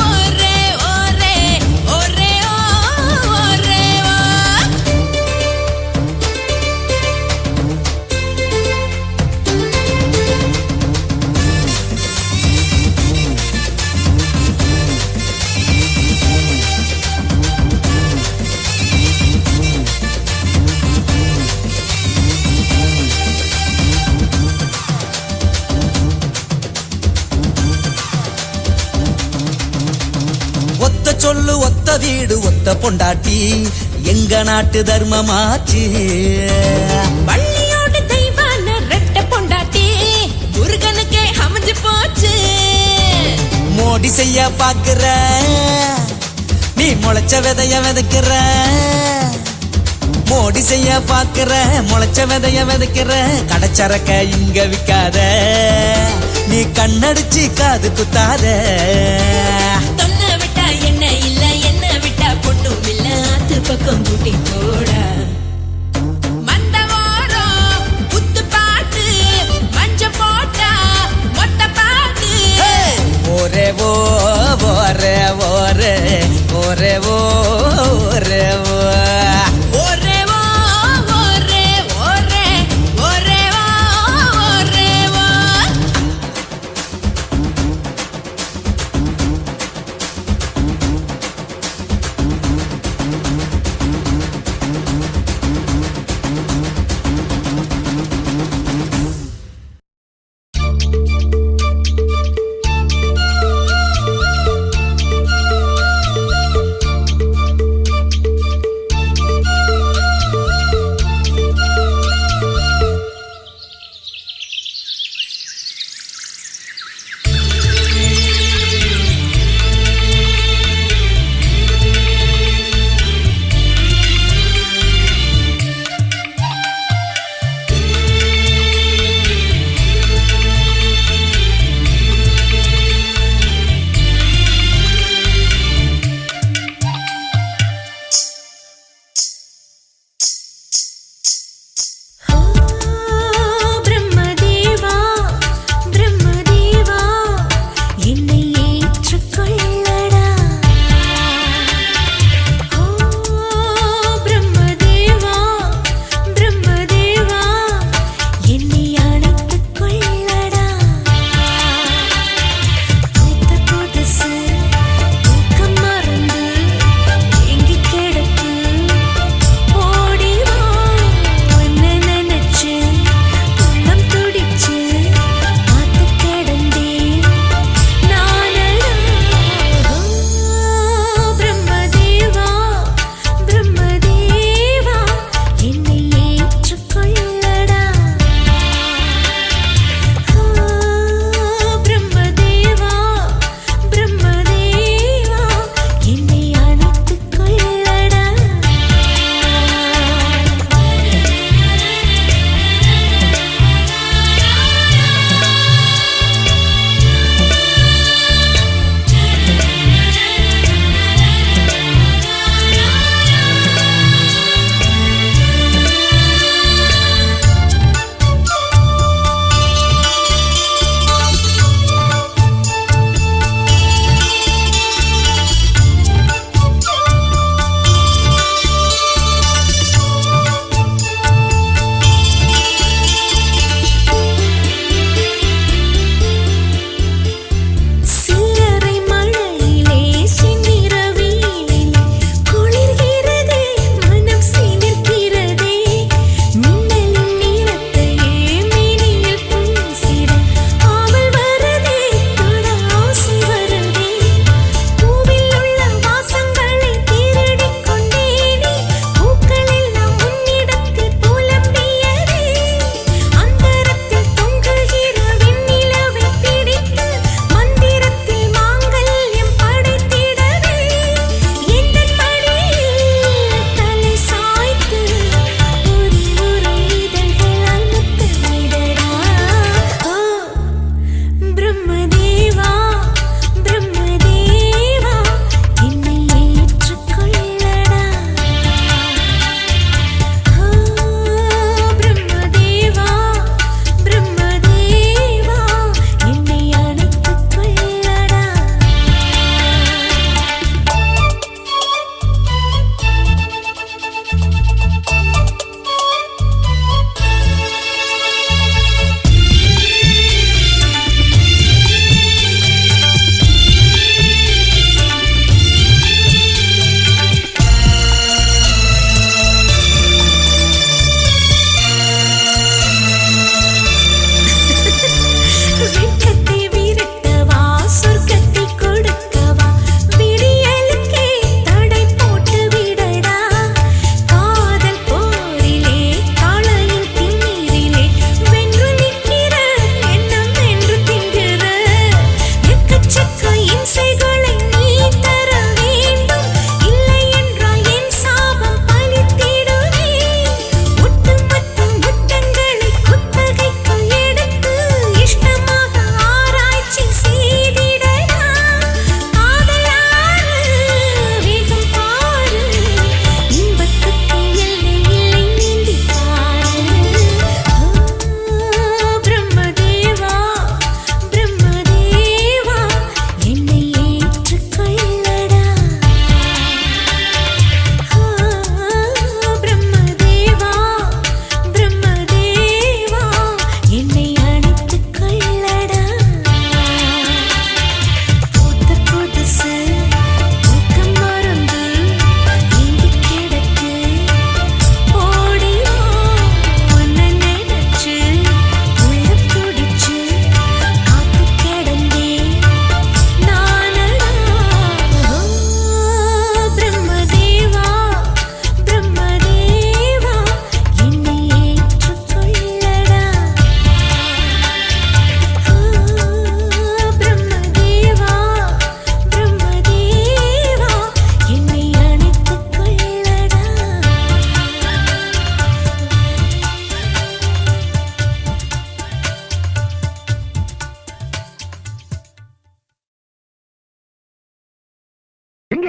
ஒரே ஒரே ஒரே ஓ ஒரே ஓ ஒத்த சொல்லு ஒத்த வீடு ஒத்த பொண்டாட்டி எங்க நாட்டு தர்மமாச்சு வள்ளியோட தெய்வான ரெட்ட பொண்டாட்டி முருகனுக்கே அமைஞ்சு போச்சு மோடி செய்ய பாக்குற நீ முளைச்ச விதைய விதைக்கிற மோடி செய்ய பாக்குற முளைச்ச விதைய விதைக்கிற கடைச்சரக்க இங்க விக்காத நீ கண்ணடிச்சு காது குத்தாத தொன்ன விட்டா என்ன இல்ல என்ன விட்டா பொண்ணும் இல்ல ஆத்து பக்கம் கூட்டி போட மந்தவாரம் குத்து பாட்டு மஞ்ச போட்டா மொட்டை பாட்டு ஒரே ஓ ஒரே ஒரே ஒரே ஒரே ஓ ஒரே ஓ ஒரே ஒரே ஒரே ஓ ஒரே ஓ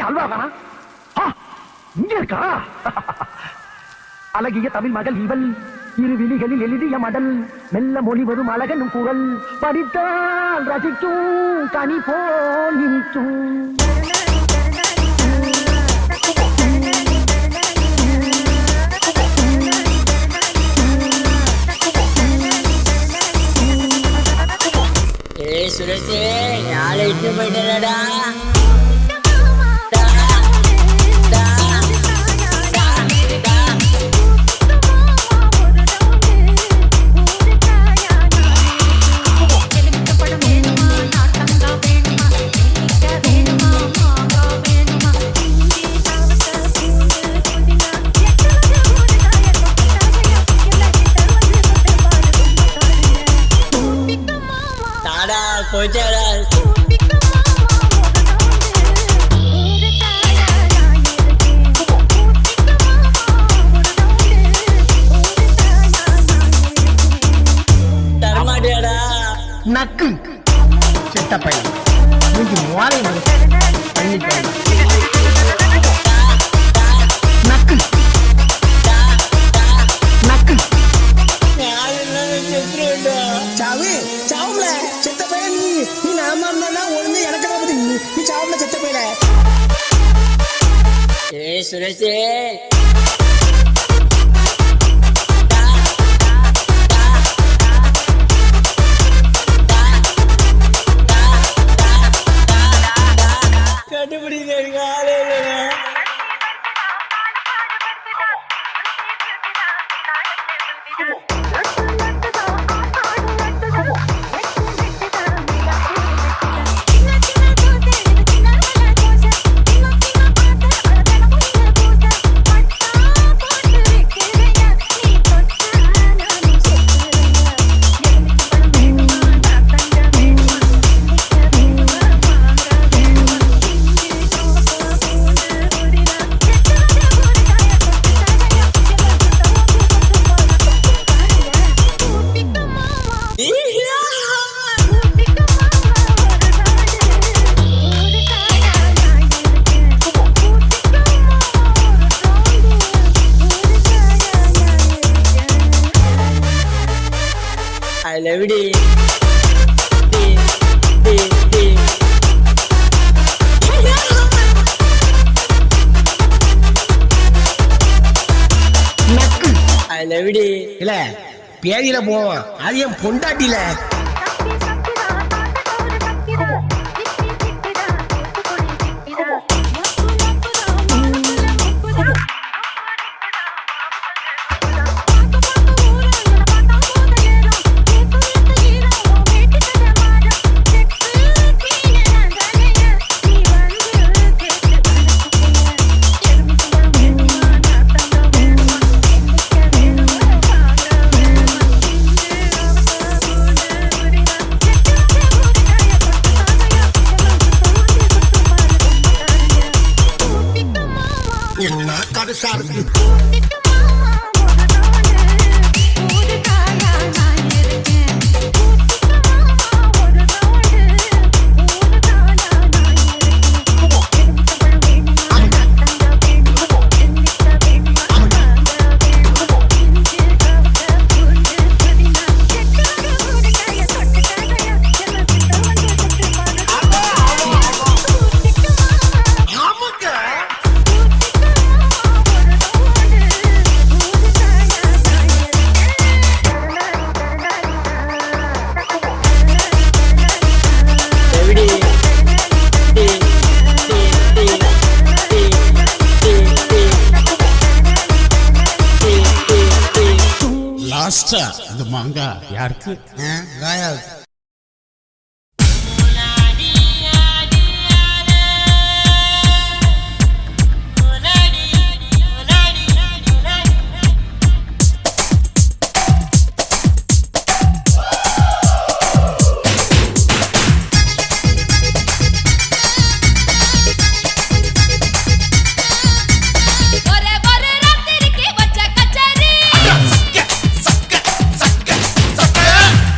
அல்வா தானா? இங்க இருக்கா? அழகிய தமிழ் மகள் இவள், இரு விழிகளில் எழுதிய மடல், மெல்ல மொழி வரும் அழகனும் குரல், படித்தால் ரசிக்கும் கனி போல் இனிக்கும். சுரேஷே யாரை இட்டு போயிட்டா போச்சாடா. தரமாட்டியாடா நக்கு செத்த பையன் நீங்க மோரை பண்ணி நக்கு நக்கு சாவு சாவுல செத்த பையன் நீ நாம இருந்தா ஒண்ணு எனக்கு பத்தி நீ சாவுல செத்த பையல. ஏய் சுரேஷே கண்டுபிடிக்க ஆளே இல்லைங்க. I love it. I love it. இல்ல பேதியில போவான் அது என் பொண்டாட்டில. என்ன கடுசா இருக்கு. லாஸ்டா இந்த மாங்கா யாருக்கு? காயாவுக்கு.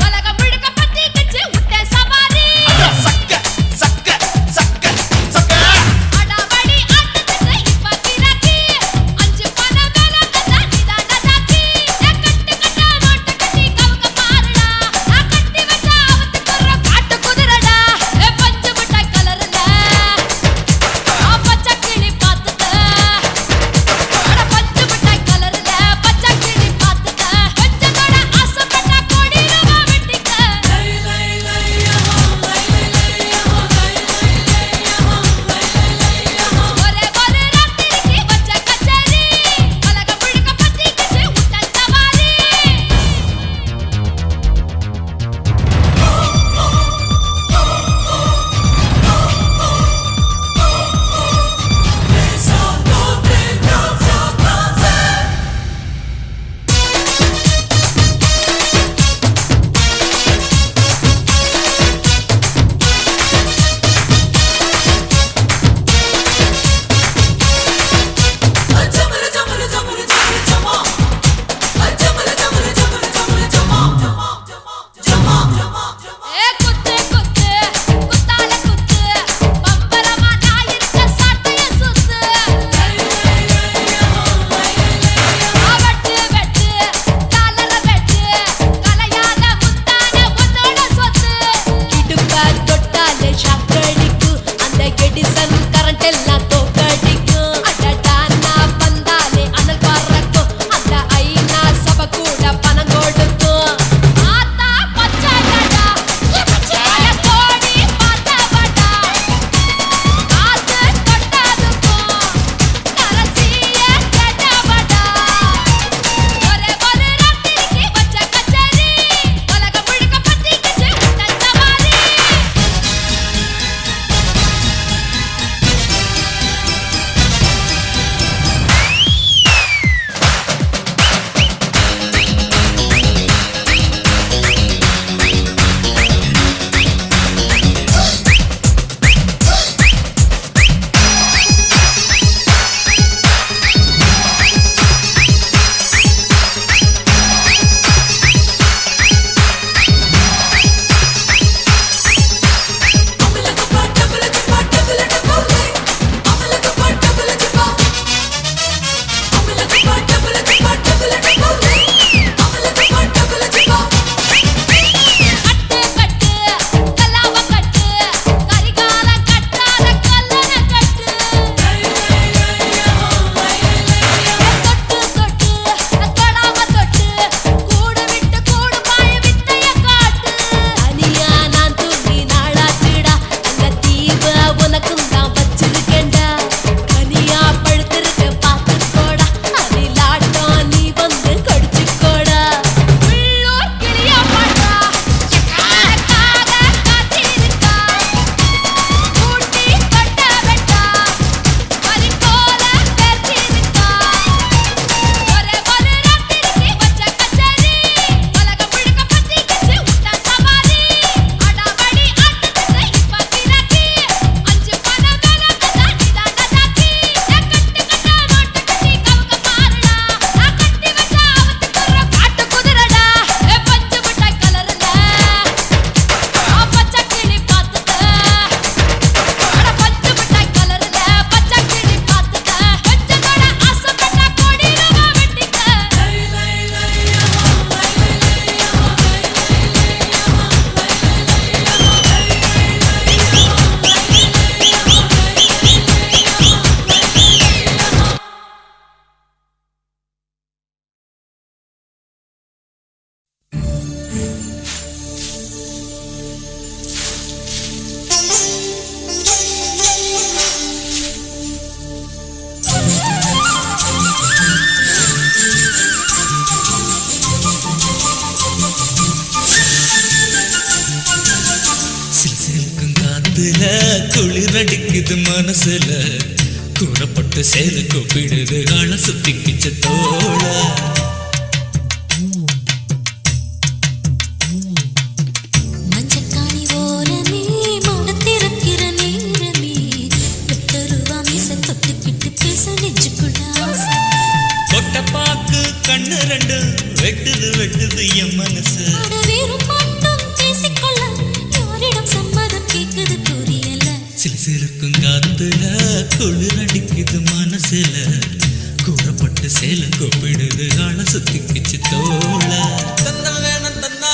பலகம் முழுக்க பத்தி காத்துல குளிர் அடிக்குது மனசுல கூறப்பட்டு சேல கூப்பிடுது ஆள சுத்திக்கிச்ச தோள கண்ணு ரெண்டு வெட்டுது வெட்டுது என் மனசு சில சிலுக்கும் காத்துல குளிர் அடிக்குது மனசுல கூறப்பட்டு சேல கூப்பிடுது ஆள சுத்திக்கிச்சு தோள தந்தல் வேணும் தன்னா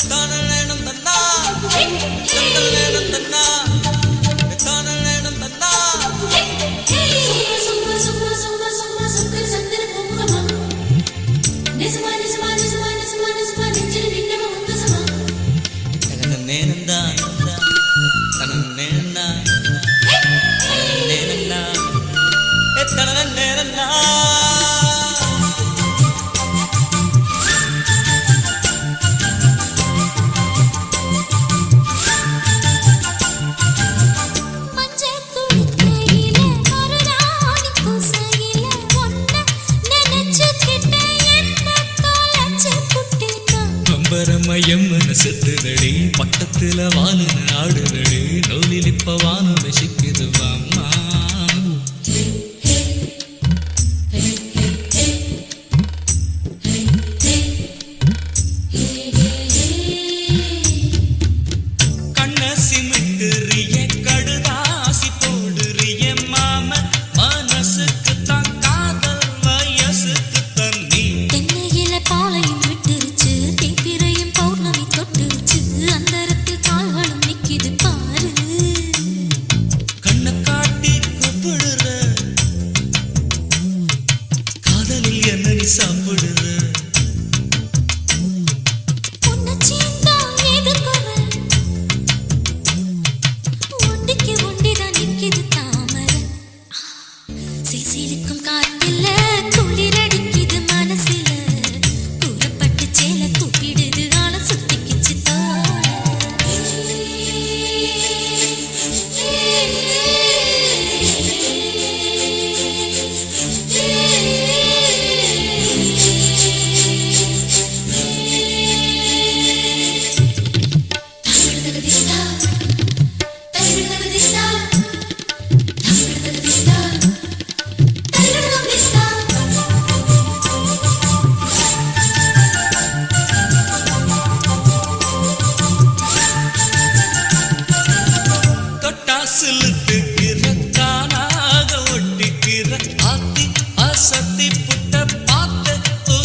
தானல் வேணும் தன்னா தந்தல் வேணும் தன்னா தானல் வேணும் தன்னா பரமயம் மனசுத்துதடி பட்டத்துல வானு ஆடுதடி நூலில் இப்ப வானம் ரசிக்குது வாம்மா கண்ண சிமிட்டுறிய கடுதாசி போடுறிய மாம மனசுக்கு தான் காதல் வயசுக்கு தண்ணி தென்னையில பாலையும் விட்டுருச்சு தீப்பிரையும் பௌர்ணமி தொட்டுருச்சு அந்தரத்தில் கால்களும் நிக்கிது பாரு கண்ணை காட்டி கூப்பிடுற காதலில் என்ன நீ சாப்பிடுற சிலிக்கும் காத்துல குளிர் அடிக்குது மனசுல கூறப்பட்டு சேல கூப்பிடுது ஆள சுத்திக்கிச்சு தொட்டாசுலுக்குற தானாக ஒட்டிக்கிற ஆத்தி அசத்தி புட்ட பார்த்த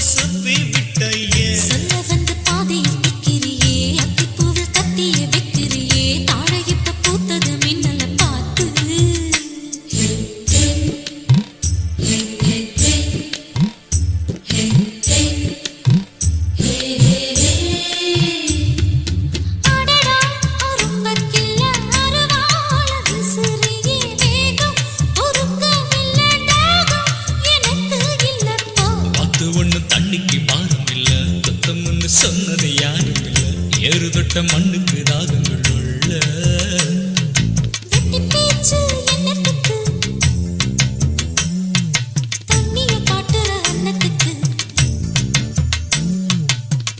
சுத்தி விட்டையே சொல்ல வந்து பாதையில் நிற்கிறியே அத்திப்பூவில் கத்திய வைக்கிறியே தாழ இப்ப பூத்தது மின்னல பார்த்து சொன்னது யாரும் இல்ல ஏறு தொட்ட மண்ணுக்கு தாகங்கள் உள்ள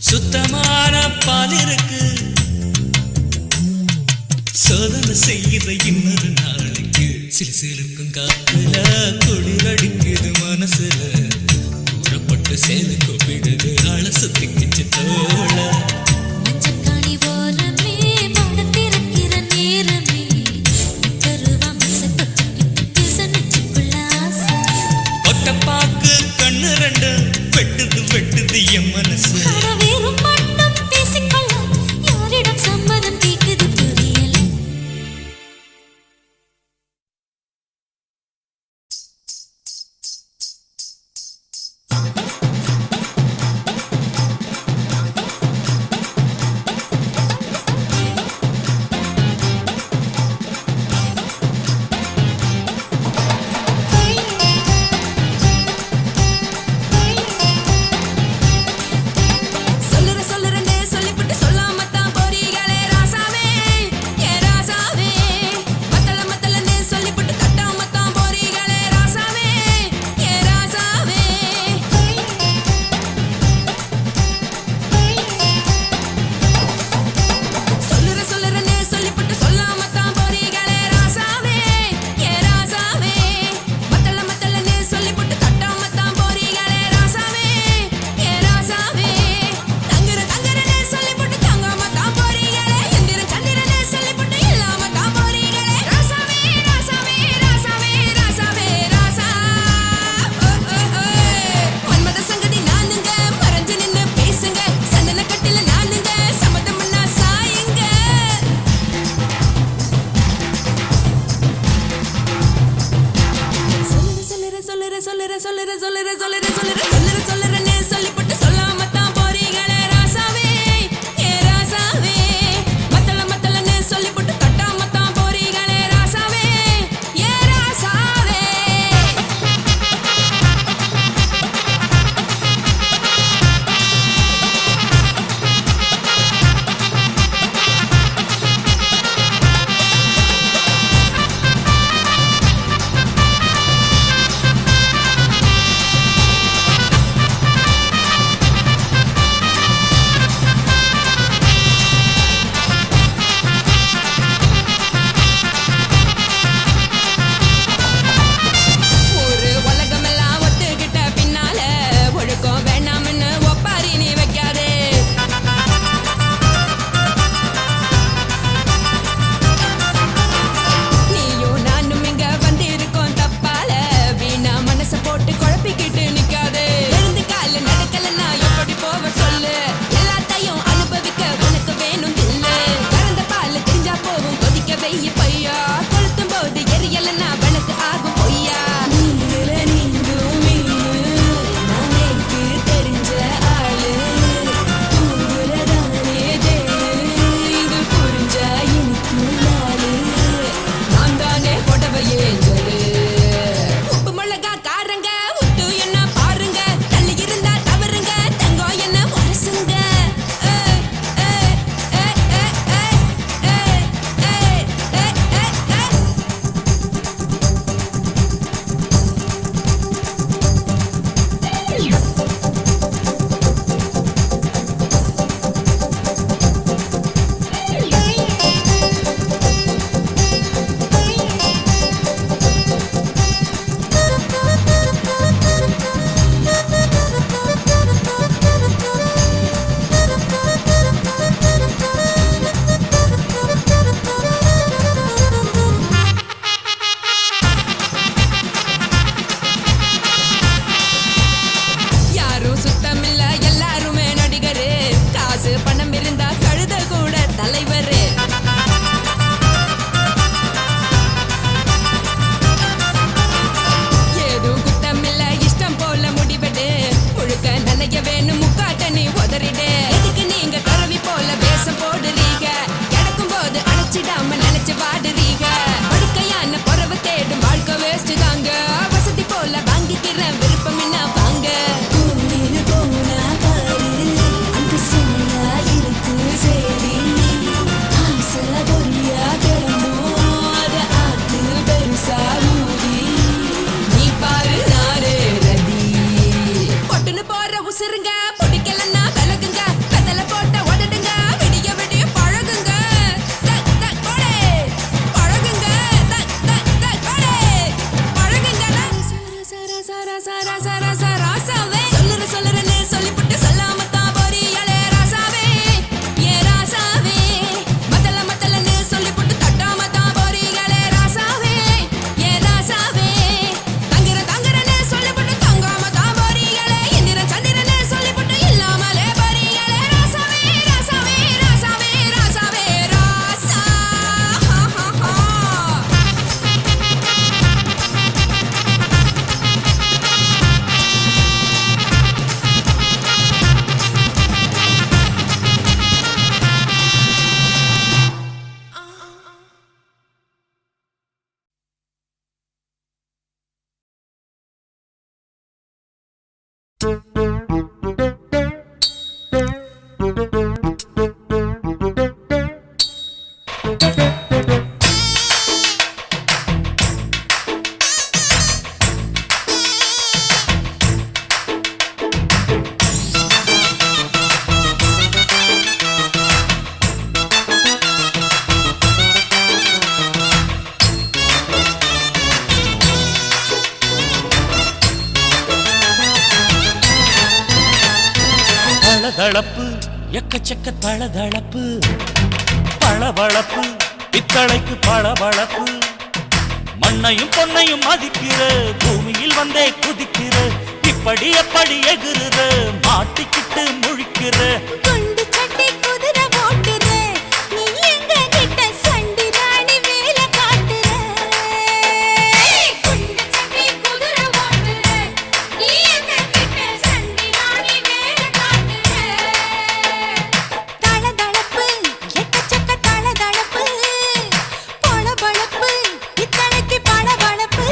சுத்தமான பால் இருக்கு சோதனை செய்கிற இன்னொரு நாளைக்கு சிறு சிலுக்கும் காத்துல குளிர் அடிக்குது மனசுல கூறப்பட்டு சேல கூப்பிடுது ஆள சுத்திக்கிச்சு தோள மஞ்சக்காணி போலமே மடத்திருக்கிற நேரமே கருவா மனச தொட்டுக்கிட்டு பேச நெஞ்சுக்குள்ள ஆசை ஒட்டப்பாக்கு கண்ணு ரெண்டு வெட்டுது வெட்டுது என் மனசு வேறும் மட்டும் பேசிக்கொள்ள யாரிடம் சம்மதம் கேக்குது புரியல தளதளப்பு எக்கச்சக்க தளதளப்பு பளபளப்பு பித்தளைக்கு பளபளப்பு மண்ணையும் பொன்னையும் மதிக்கிற பூமியில் வந்தே குதிக்கிற இப்படி எப்படி எகுற மாட்டிக்கிட்டு முழிக்கிற குண்டு சட்டை குதிரை ஓட்டுற நீ எங்க கிட்ட சண்டி ராணி வேலை காட்டுற குண்டு சட்டை குதிரை ஓட்டுற நீ எங்க கிட்ட சண்டி ராணி வேலை காட்டுற தளதளப்பு எக்கச்சக்க தளதளப்பு பளபளப்பு இத்தனைக்கு பளபளப்பு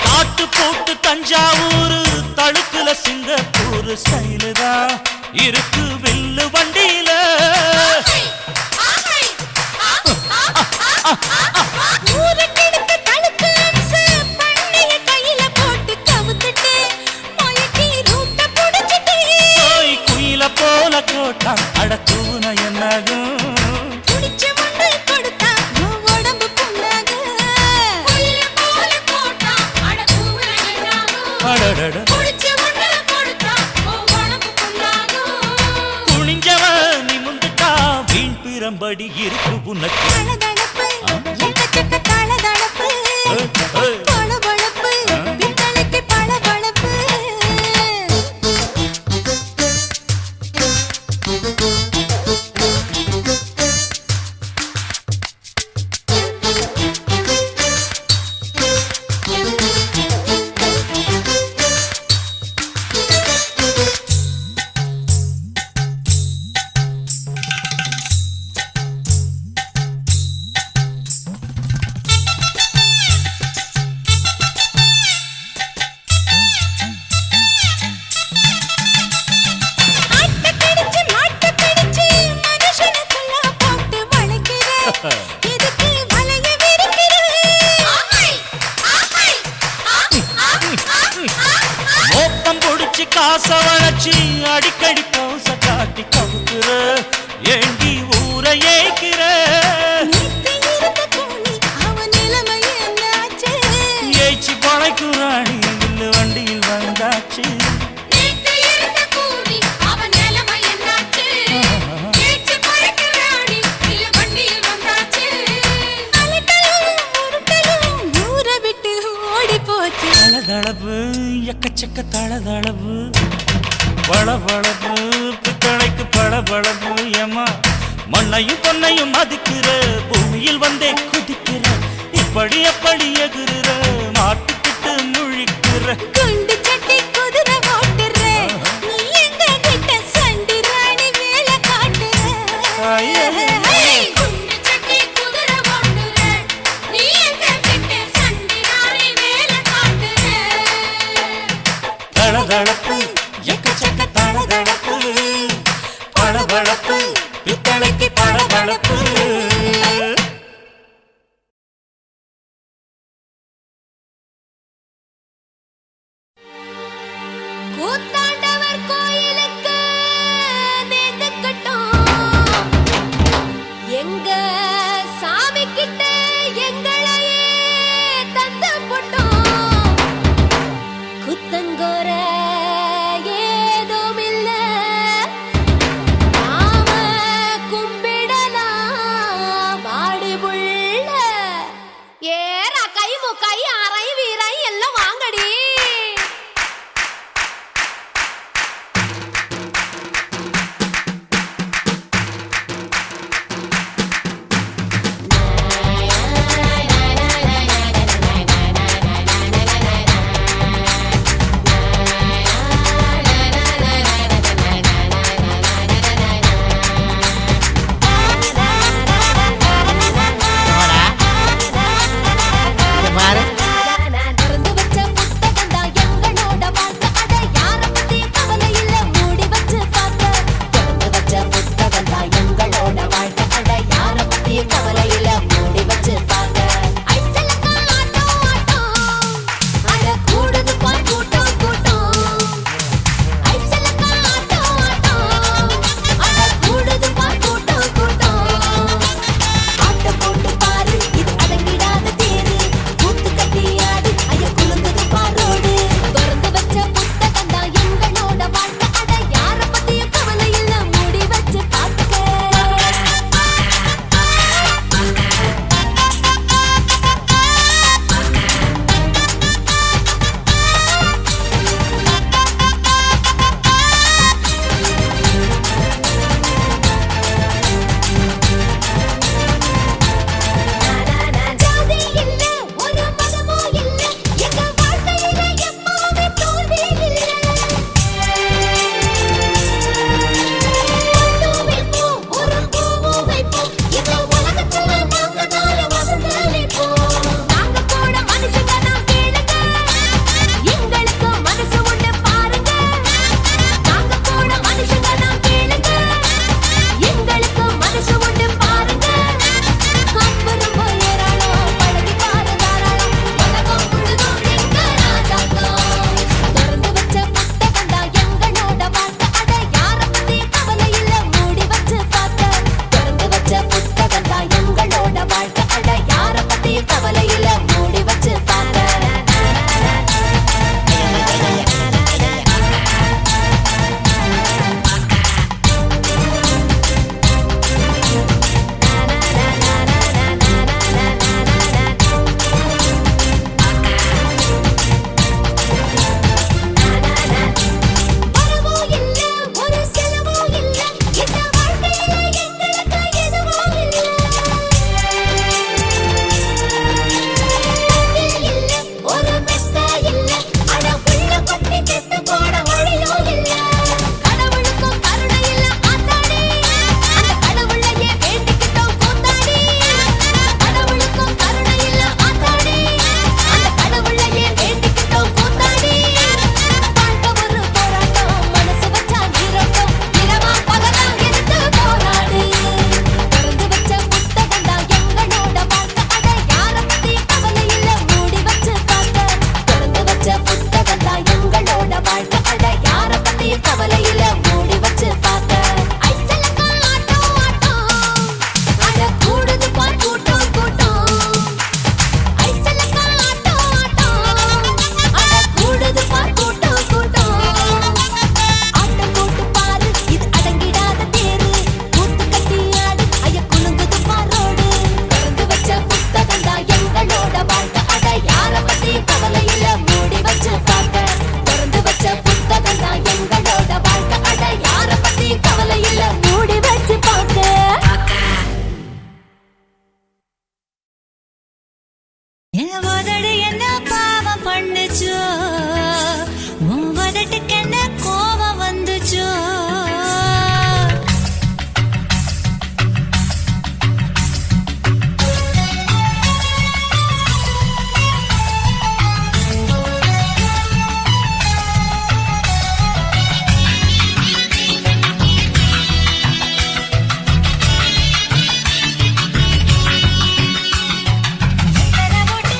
காட்டு போட்டு தஞ்சாவூர் தழுக்குல சிங்கப்பூர் ஸ்டைலு தான் இருக்கு வில்லு வண்டியில ஊருக்கெடுத்த தழுக்கு அம்ச பண்ணைய கையில போட்டு கவுத்துட்டு மயக்கி ரூட்ட புடிச்சிட்டு போய் குயில போல கோட்டா அடத்தூன என்னாகும் புடிச்ச முண்டு கொடுத்தா உன் உடம்பு புண்ணாகும் குயில போல போட்டா அட தூர என்னாகும் அடடட புடிச்ச முண்டு கொடுத்தா உன் உடம்பு புண்ணாகும் துணிஞ்சவன் நிமிந்துட்டா வீண் பிரம்படி இருக்கு உனக்கு தளதளப்பு எக்கச்சக்க தளதளப்பு பளபளப்பு பித்தளைக்கு பளபளப்பு ஆட்ட பிடிச்சு மாட்ட பிடிச்சு மனுஷனுக்குள்ள போட்டு வளைக்கிற இதுக்கு வளைய விரிக்கிற மோப்பம் புடிச்சு காச வளைச்சு அடிக்கடி போச காட்டி கவுக்குற ஏண்டி ஊரை ஏய்க்கிற நேத்து இருந்த கூலி அவன் நிலைமை என்னாச்சு ஏய்ச்சி பழைக்குறாணி இல்லு வண்டியில் வந்தாச்சு நேத்து இருந்த கூலி அவன் நிலைமை என்னாச்சு ஏச்சு பறக்கறாடி இல்ல வண்டியில் வந்தாச்சு அலட்டலும் உருட்டலும் ஊரை விட்டு ஓடி போச்சு தளதளவு எக்கச்சக்க தளதளவு பளபளப்பு பித்தளைக்கு பளபளப்பு ஏமா மண்ணையும் பொன்னையும் மதிக்கிற பூமியில் வந்தே குதிக்கிற இப்படி எப்படி எகுற மாட்டிக்கிட்டு முழிக்கிற குண்டு சட்டை குதிரை ஓட்டுற நீ எங்க கிட்ட சண்டி ராணி வேலை காட்டுற குண்டு சட்டை குதிரை ஓட்டுற நீ எங்க கிட்ட சண்டி ராணி வேலை காட்டுற தளதளப்பு எக்கச்சக்க தளதளப்பு பளபளப்பு பித்தளைக்கு பளபளப்பு என் உதடு என்ன பாவம் பண்ணுச்சோ உன் உதட்டுக்கு என்ன கோபம் வந்துச்சோ வெத்தலை போட்டு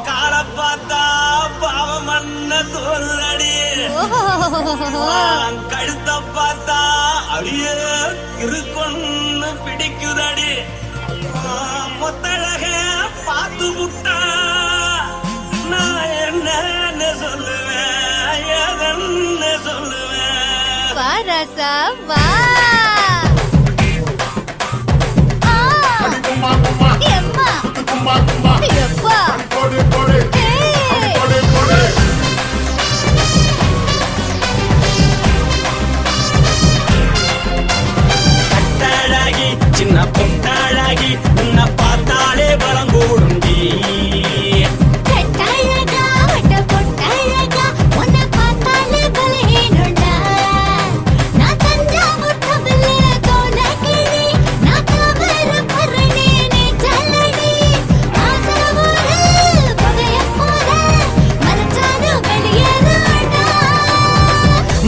கால பார்த்தா பாவம் மண்ண தோல்லடி கழுத்த பார்த்தா அடியே இருக்குன்னு பிடிக்குதடி மொத்தழக பார்த்து விட்டா நான் என்ன சொல்லுவேன் எதன்னு சொல்லுவேன் வாராசா வா கட்டாழாகி சின்ன பொட்டாழாகி உன்னை பார்த்தாலே பலம் கூடுண்டி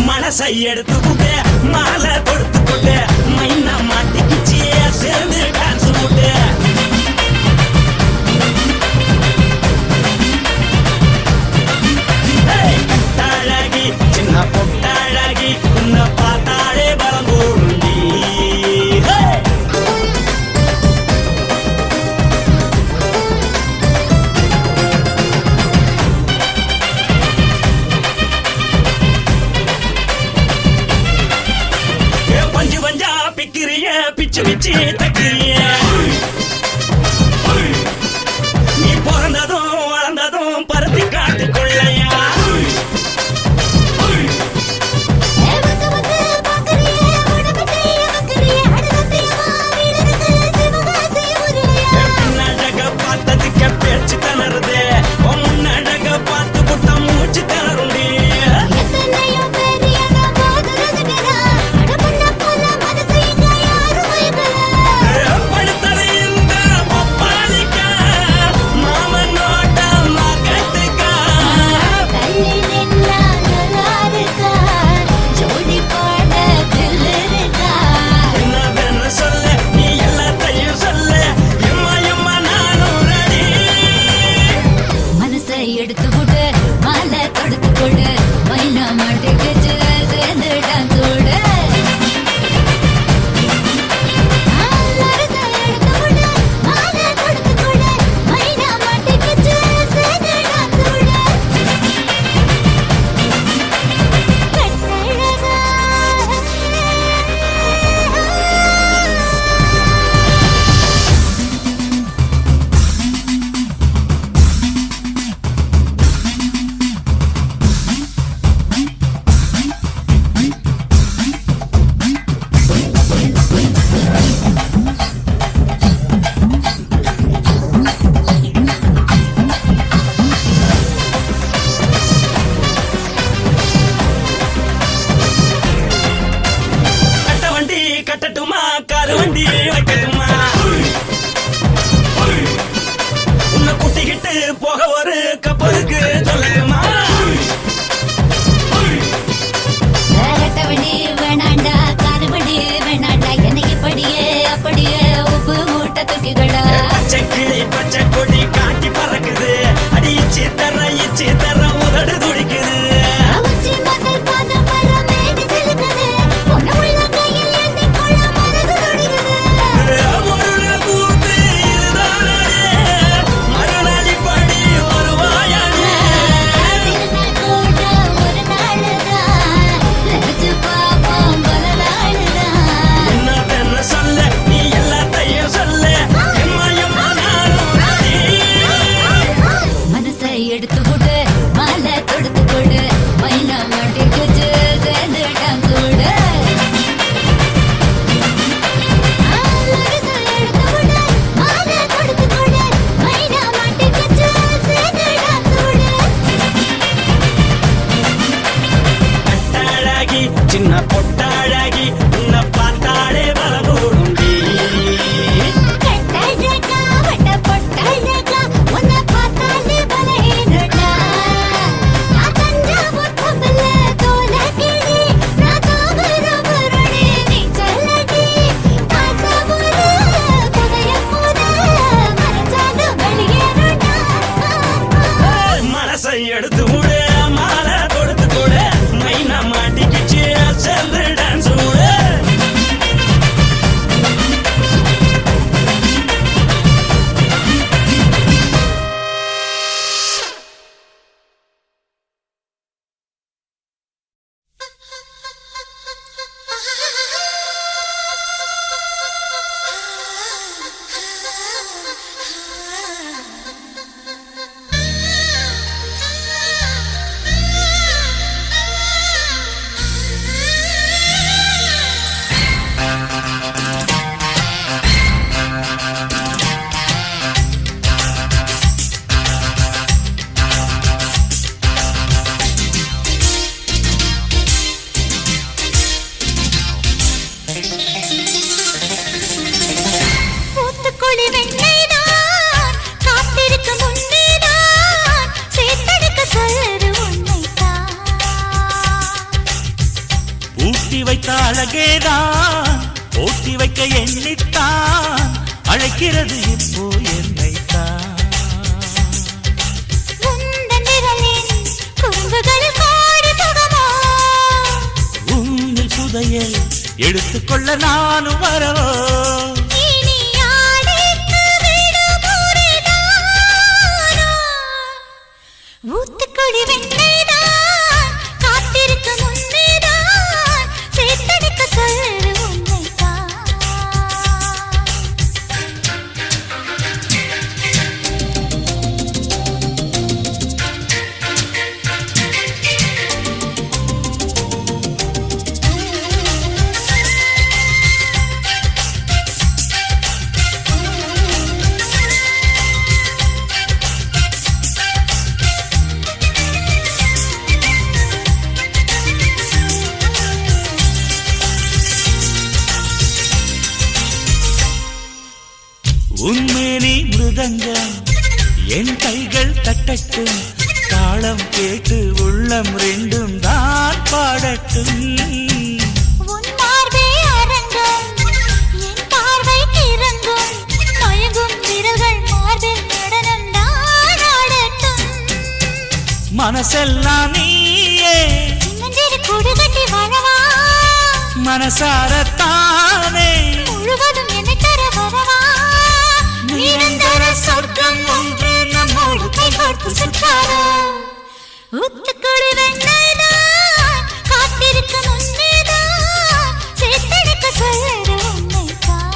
மனசை எடுத்துக்கிட்டு மாலை கொடுத்துக்கிட்டு மைனா மாட்டிக்கிச்சு சேர்ந்து டான்ஸ் போட்டு கட்டாழாகி சின்ன பொட்டாழாகி உன்னை பார்த்தாலே பலம் கூடுண்டி பஞ்சு பஞ்சா பிக்கிறிய பிச்சு பிச்சு தக்கிறிய நீ பிறந்ததும் வளர்ந்ததும் பருத்தி காட்டுக்குள்ளையா பின்னழக பார்த்ததுக்க பேச்சு தளருது முன்னழக பார்த்து புட்ட மூச்சு தளருண்டி எடுத்துக்கிட்டு மாலை தொடுத்துக்கொண்டு மைனா மாட்டிக்கிச்சு சேர்ந்து டான்ஸ் ஓடு கட்டட்டுமா காரு வண்டி வைக்கட்டுமா உன்னை குட்டிக்கிட்டு போக ஒரு கப்பலுக்கு சொல்லட்டுமா வண்டி வேணாண்டா காரு வண்டி வேணாண்டா எனக்கு படியே அப்படியே உப்பு மூட்டை தூக்கிக்கடா பச்சை கிளி பச்சை கொடி காட்டி பறக்குது அடி இச்சி தர உதடு துடிக்குது சொல்ல நீ எல்லாத்தையும் சொல்ல எம்மா நானும் வைக்க எண்ணித்தான் அழைக்கிறது இப்போ என்னைத்தான். உன்னில் புதையல் எடுத்துக்கொள்ள நானும் வரவோ. ஊத்துக்குடி வெண்ணைதான் காத்திருக்க முன்னேதான் சேத்தடிக்க சொல்லுது உன்னைத்தான். உன்மேனி மிருதங்கம் என் கைகள் தட்டட்டும், தாளம் கேட்டு உள்ளம் ரெண்டும் தான் பாடட்டும். உன் பார்வை அரங்கம் என் பார்வை கிறங்கும், மயங்கும் விரல்கள் மார்பில் நடனம் தான் ஆடட்டும். மனசெல்லாம் நீயே சின்னஞ்சிறு கூடு கட்டி வாழவா, மனசாரத்தானே முழுவதும் என்னை தர வரவா. நிரந்தர சொர்க்கம் ஒன்று நம்மோடு கைகோர்த்து சுற்றாரோ. ஊத்துக்குடி வெண்ணைதான் காத்திருக்க முன்னேதான் சேத்தடிக்க சொல்லுற உன்னைத்தான்.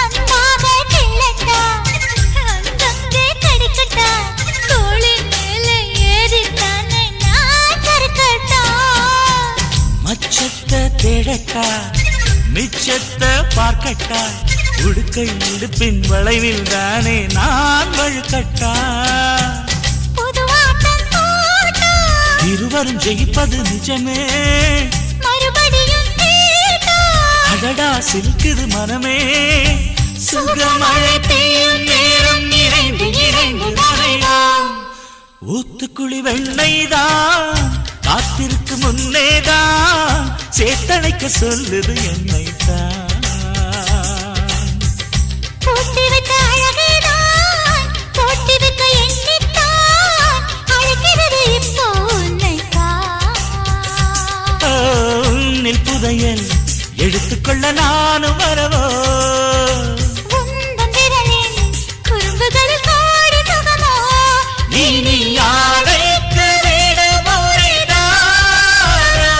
அன்பாக கிள்ளட்டா அங்கங்கே கடிக்கட்டா, தோளின் மேலே ஏறித்தானே நான் சறுக்கட்டா. மச்சத்தை தேடட்டா மிச்சத்தை பார்க்கட்டா, உடுக்கை இடுப்பின் வளைவில் தானே நான் வழுக்கட்டா. புதுவாட்டம் போட்டா இருவரும் ஜெயிப்பது நிஜமே, மறுபடியும் கேட்டா அடடா சிலுக்குது மனமே. சுகமழை பெய்யும் நேரம் நிறைந்து நிறைந்து நனையாம். ஊத்துக்குழி வெண்ணைதான் காத்திருக்கு முன்னேதான் சேத்தணைக்க சொல்லுது என்னைத்தான். பூட்டி வைத்த அழகேதான் போட்டி வைக்க எண்ணித்தான் அழைக்கிறது இப்போ உன்னைத்தான். உன்னில் புதையல் எடுத்துக்கொள்ள நானும் வரவோ. உந்தன் விரலின் குறும்புகளில் கோடி சுகமோ. நீ யாழைக்கு விட முறைதாரோ.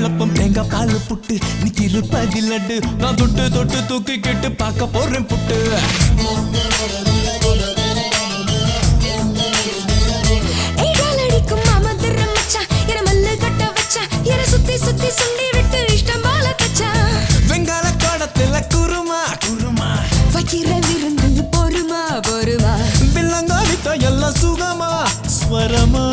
இடியப்பம் தேங்காய் பால் புட்டு நீ திருப்பதி லட்டு நான் தொட்டு தொட்டு தூக்கிக்கிட்டு பார்க்க போறேன் புட்டு சுத்தி சுண்டி விட்டு இஷ்டம் போல கச்சா வெங்கால கோடத்துல குருமா குருமா வைக்கிற விருந்து பொறுமா பொறுமா பிள்ளங்காலித்த எல்லாம் சுகமா ஸ்வரமா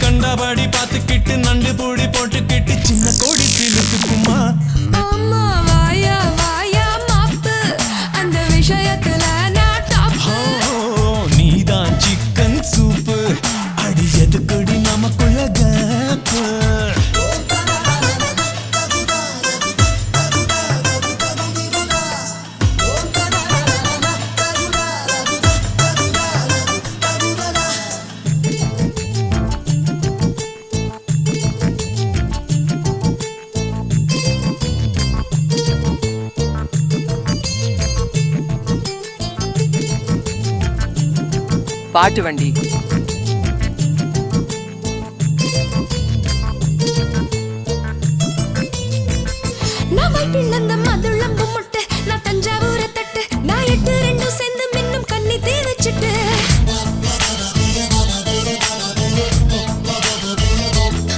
கண்டபடி பார்த்துக்கிட்டு நண்டு பூடி போட்டுக்கிட்டு சின்ன கோடி சிலுக்குமா அம்மா வாயா வாயா மாப்பு அந்த விஷயத்துல நான் டாப் நீதான் சிக்கன் சூப்பு அடியது கொடி நமக்குள்ள கேப்பு பாட்டு வண்டி நான் வைப்பிள்ளந்த மதுளம்பு முட்டை நான் தஞ்சாவூர தட்டு நான் 8 சேர்ந்து மின்னும் கண்ணி தீரச்சிட்டு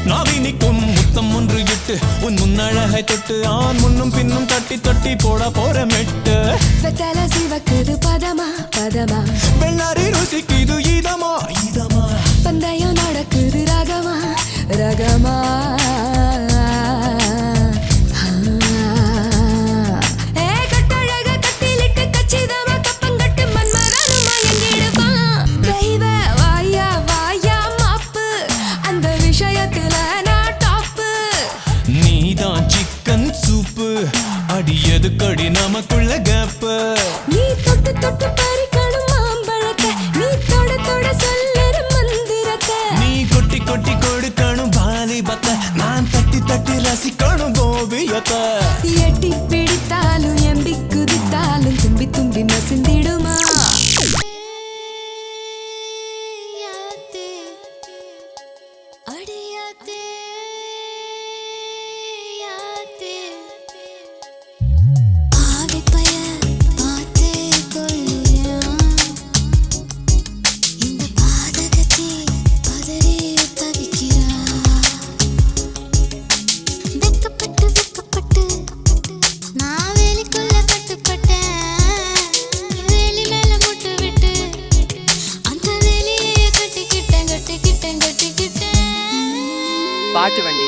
நாவினிக்கும் முத்தம் ஒன்று இட்டு உன் முன்னழகை தொட்டு ஆண் முன்னும் பின்னும் தட்டி தட்டி போட போற மெட்டு வெத்தல சிவக்குது பதமா பதமா வெள்ளாரி ருசிக்குது இதமா இதமா பந்தயம் நடக்குது ரகமா ரகமா கட்டழக கட்டிலிட்டு கச்சிதமா கப்பங்கட்டு மன்மரனுமா எங்கிடுவான் தெய்வ வாயா வாயா மாப்பு அந்த விஷயத்துல நான் டாப்பு நீதான் சிக்கன் சூப்பு அடியது கொடி நமக்குள்ள கேப்பு நீ தொட்டு தொட்டு பறிக்கணும் மாம்பழக்க நீ தொட தொட சொல்லுற மந்திரக்க நீ கொட்டி கொட்டி கொடுக்கணும் வாலிபத்த நான் தட்டி தட்டி ரசிக்கணும் கோபியத்த எட்டி பிடித்தாலும் எம்பி குதித்தாலும் தும்பி தும்பி மசிந்திடுமா பாட்டு வண்டி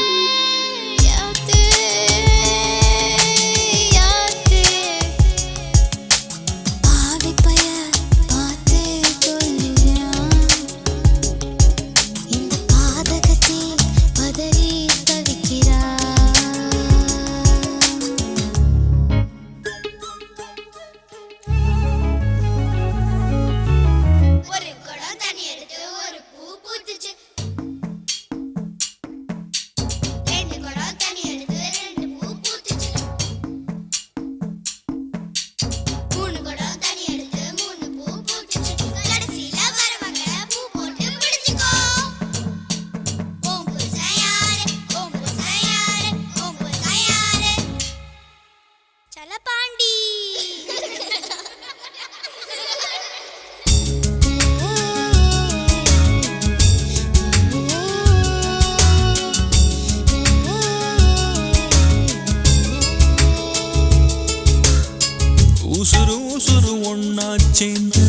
உசுறு உசுறு ஒன்னா சேர்ந்து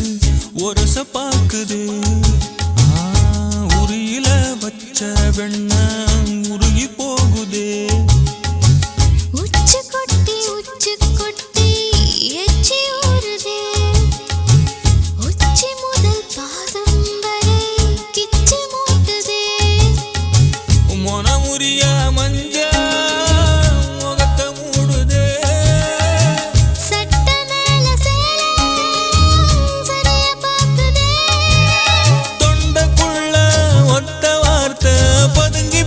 ஒரச பாக்குது உரியில வச்ச வெண்ண உருகி போகுதே உச்சு கொட்டி எச்சி ஊறுதே உச்சி முதல் பாதம் வரை கிச்சு மூட்டுதே மொனமுறிய மஞ்ச முகத்தை மூடுதே சட்ட மேல சேல சரிய பாக்குதே தொண்டைக்குள்ள ஒத்த வார்த்தை பதுங்கி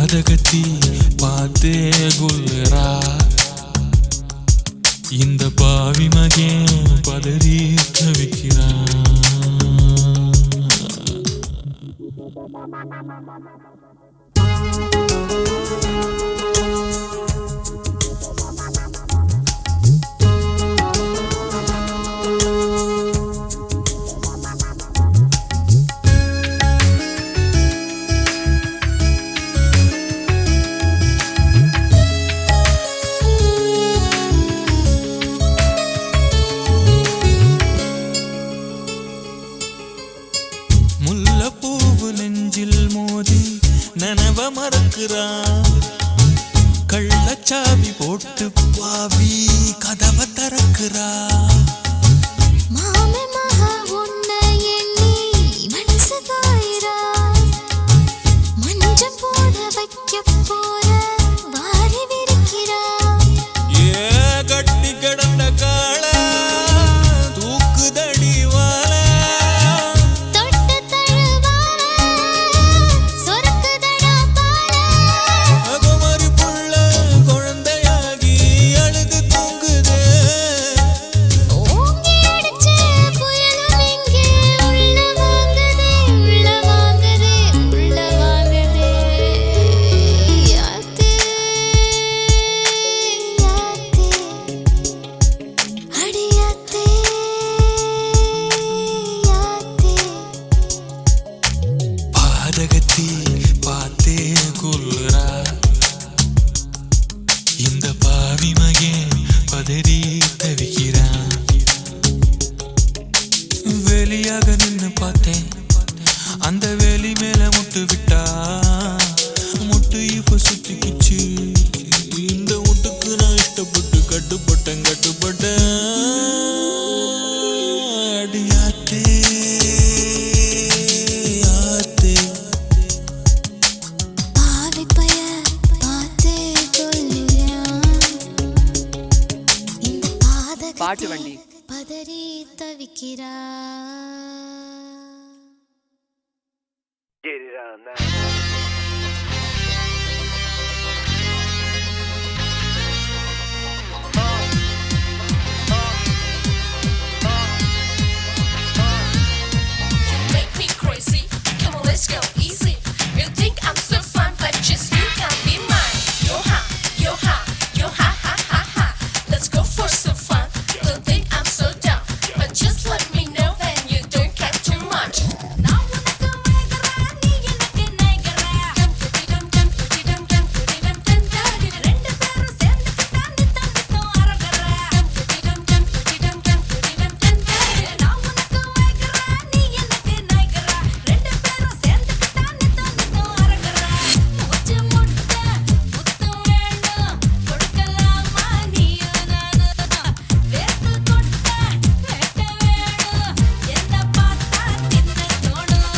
பாதகத்தி பார்த்தே குல்லுறா இந்த பாவி மகன் பதறி தவிக்கிறான் நனவ மறக்கிறான் கள்ளச்சாவி போட்டு பாவி கதவை திறக்கிறா மாமே மகா உன்னை எண்ணி மனசு தாயிரா மஞ்சம் போட வைக்க போற வாரி விரிக்கிறா ஏ கட்டி கிடந்த கால தூக்குதடி வாழ தொட்ட தழுவால சொரக்குதடா பால அகமரி புள்ள குழந்தையாகி அழுது தூங்குதே ஓங்கி அடிச்ச புயலும் இங்கே உள்ள வாங்குதே உள்ள வாங்குதே உள்ள வாங்குதே யாத்தே யாத்தே அடியாத்தே யாத்தே பாதகத்தி பார்த்தே கொல்லுறா இந்த பாவி மகன் பதறி தவிக்கிறான் வேலியாக நின்னு பார்த்தேன் அந்த வேலி மேல முட்டு விட்டா முட்டு இப்ப சுத்திக்கிச்சு இந்த முட்டுக்கு நான் இஷ்டப்பட்டு கட்டுப்பட்டேன் அடியாத்தே ஆத்தே பாவி பய பார்த்தே கொல்லுறான் இந்த பாட்டு வண்டி. பதறி தவிக்கிறா Make me crazy. Come on, let's go easy. You think I'm so fun, but just you can't be mine. Yo ha, yo ha, yo ha ha ha ha. Let's go for some fun. Don't think I'm so dumb, but just let me know when you don't care too much. Now உனக்கு வேகறா, நீ எனக்கு நேகறா. டம் டம் டம் டம் டம் டம் டம் டம். ரெண்டு பேரும் சேர்ந்துக்கிட்டா நித்தம் அரகறா. டம் டம் டம் டம் டம் டம் டம். நான் உனக்கு வேகறா, நீ எனக்கு நேகறா. ரெண்டு பேரும் சேர்ந்துக்கிட்டா நித்தம் அரகறா. மூச்சு முட்டை முத்தம் வேணும், கொடுக்கலாமா நீயும் நானும். வேர்த்து கொட்ட வேட்ட வேணும், என்ன பார்த்தா தின்ன தோணும்.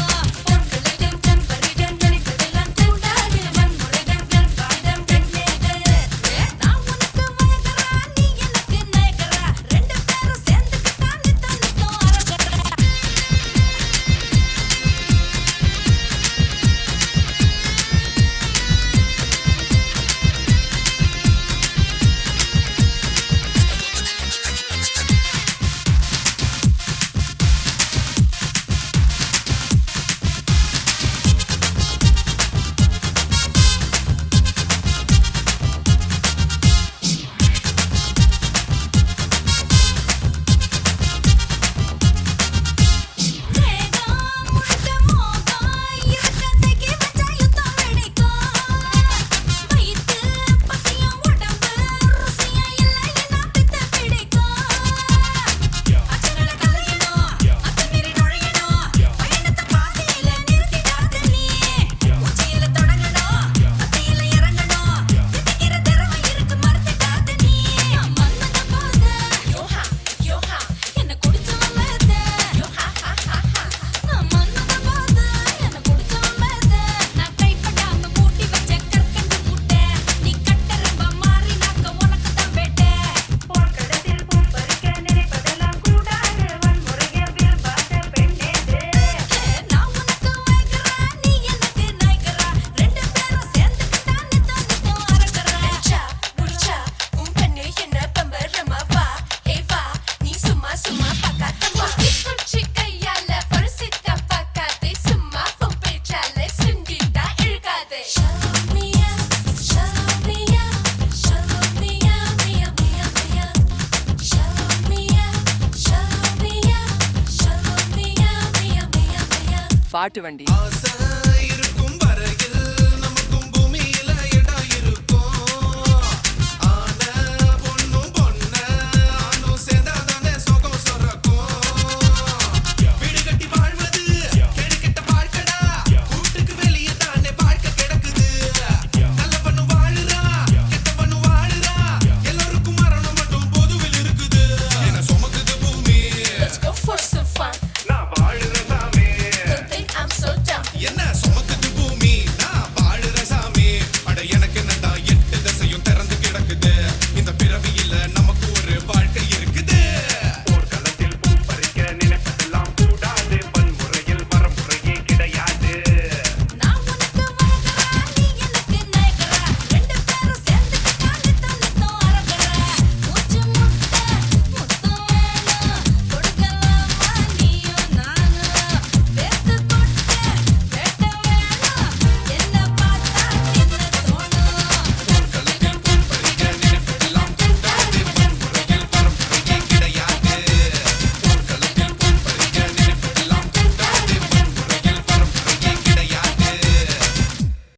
பாட்டு வண்டி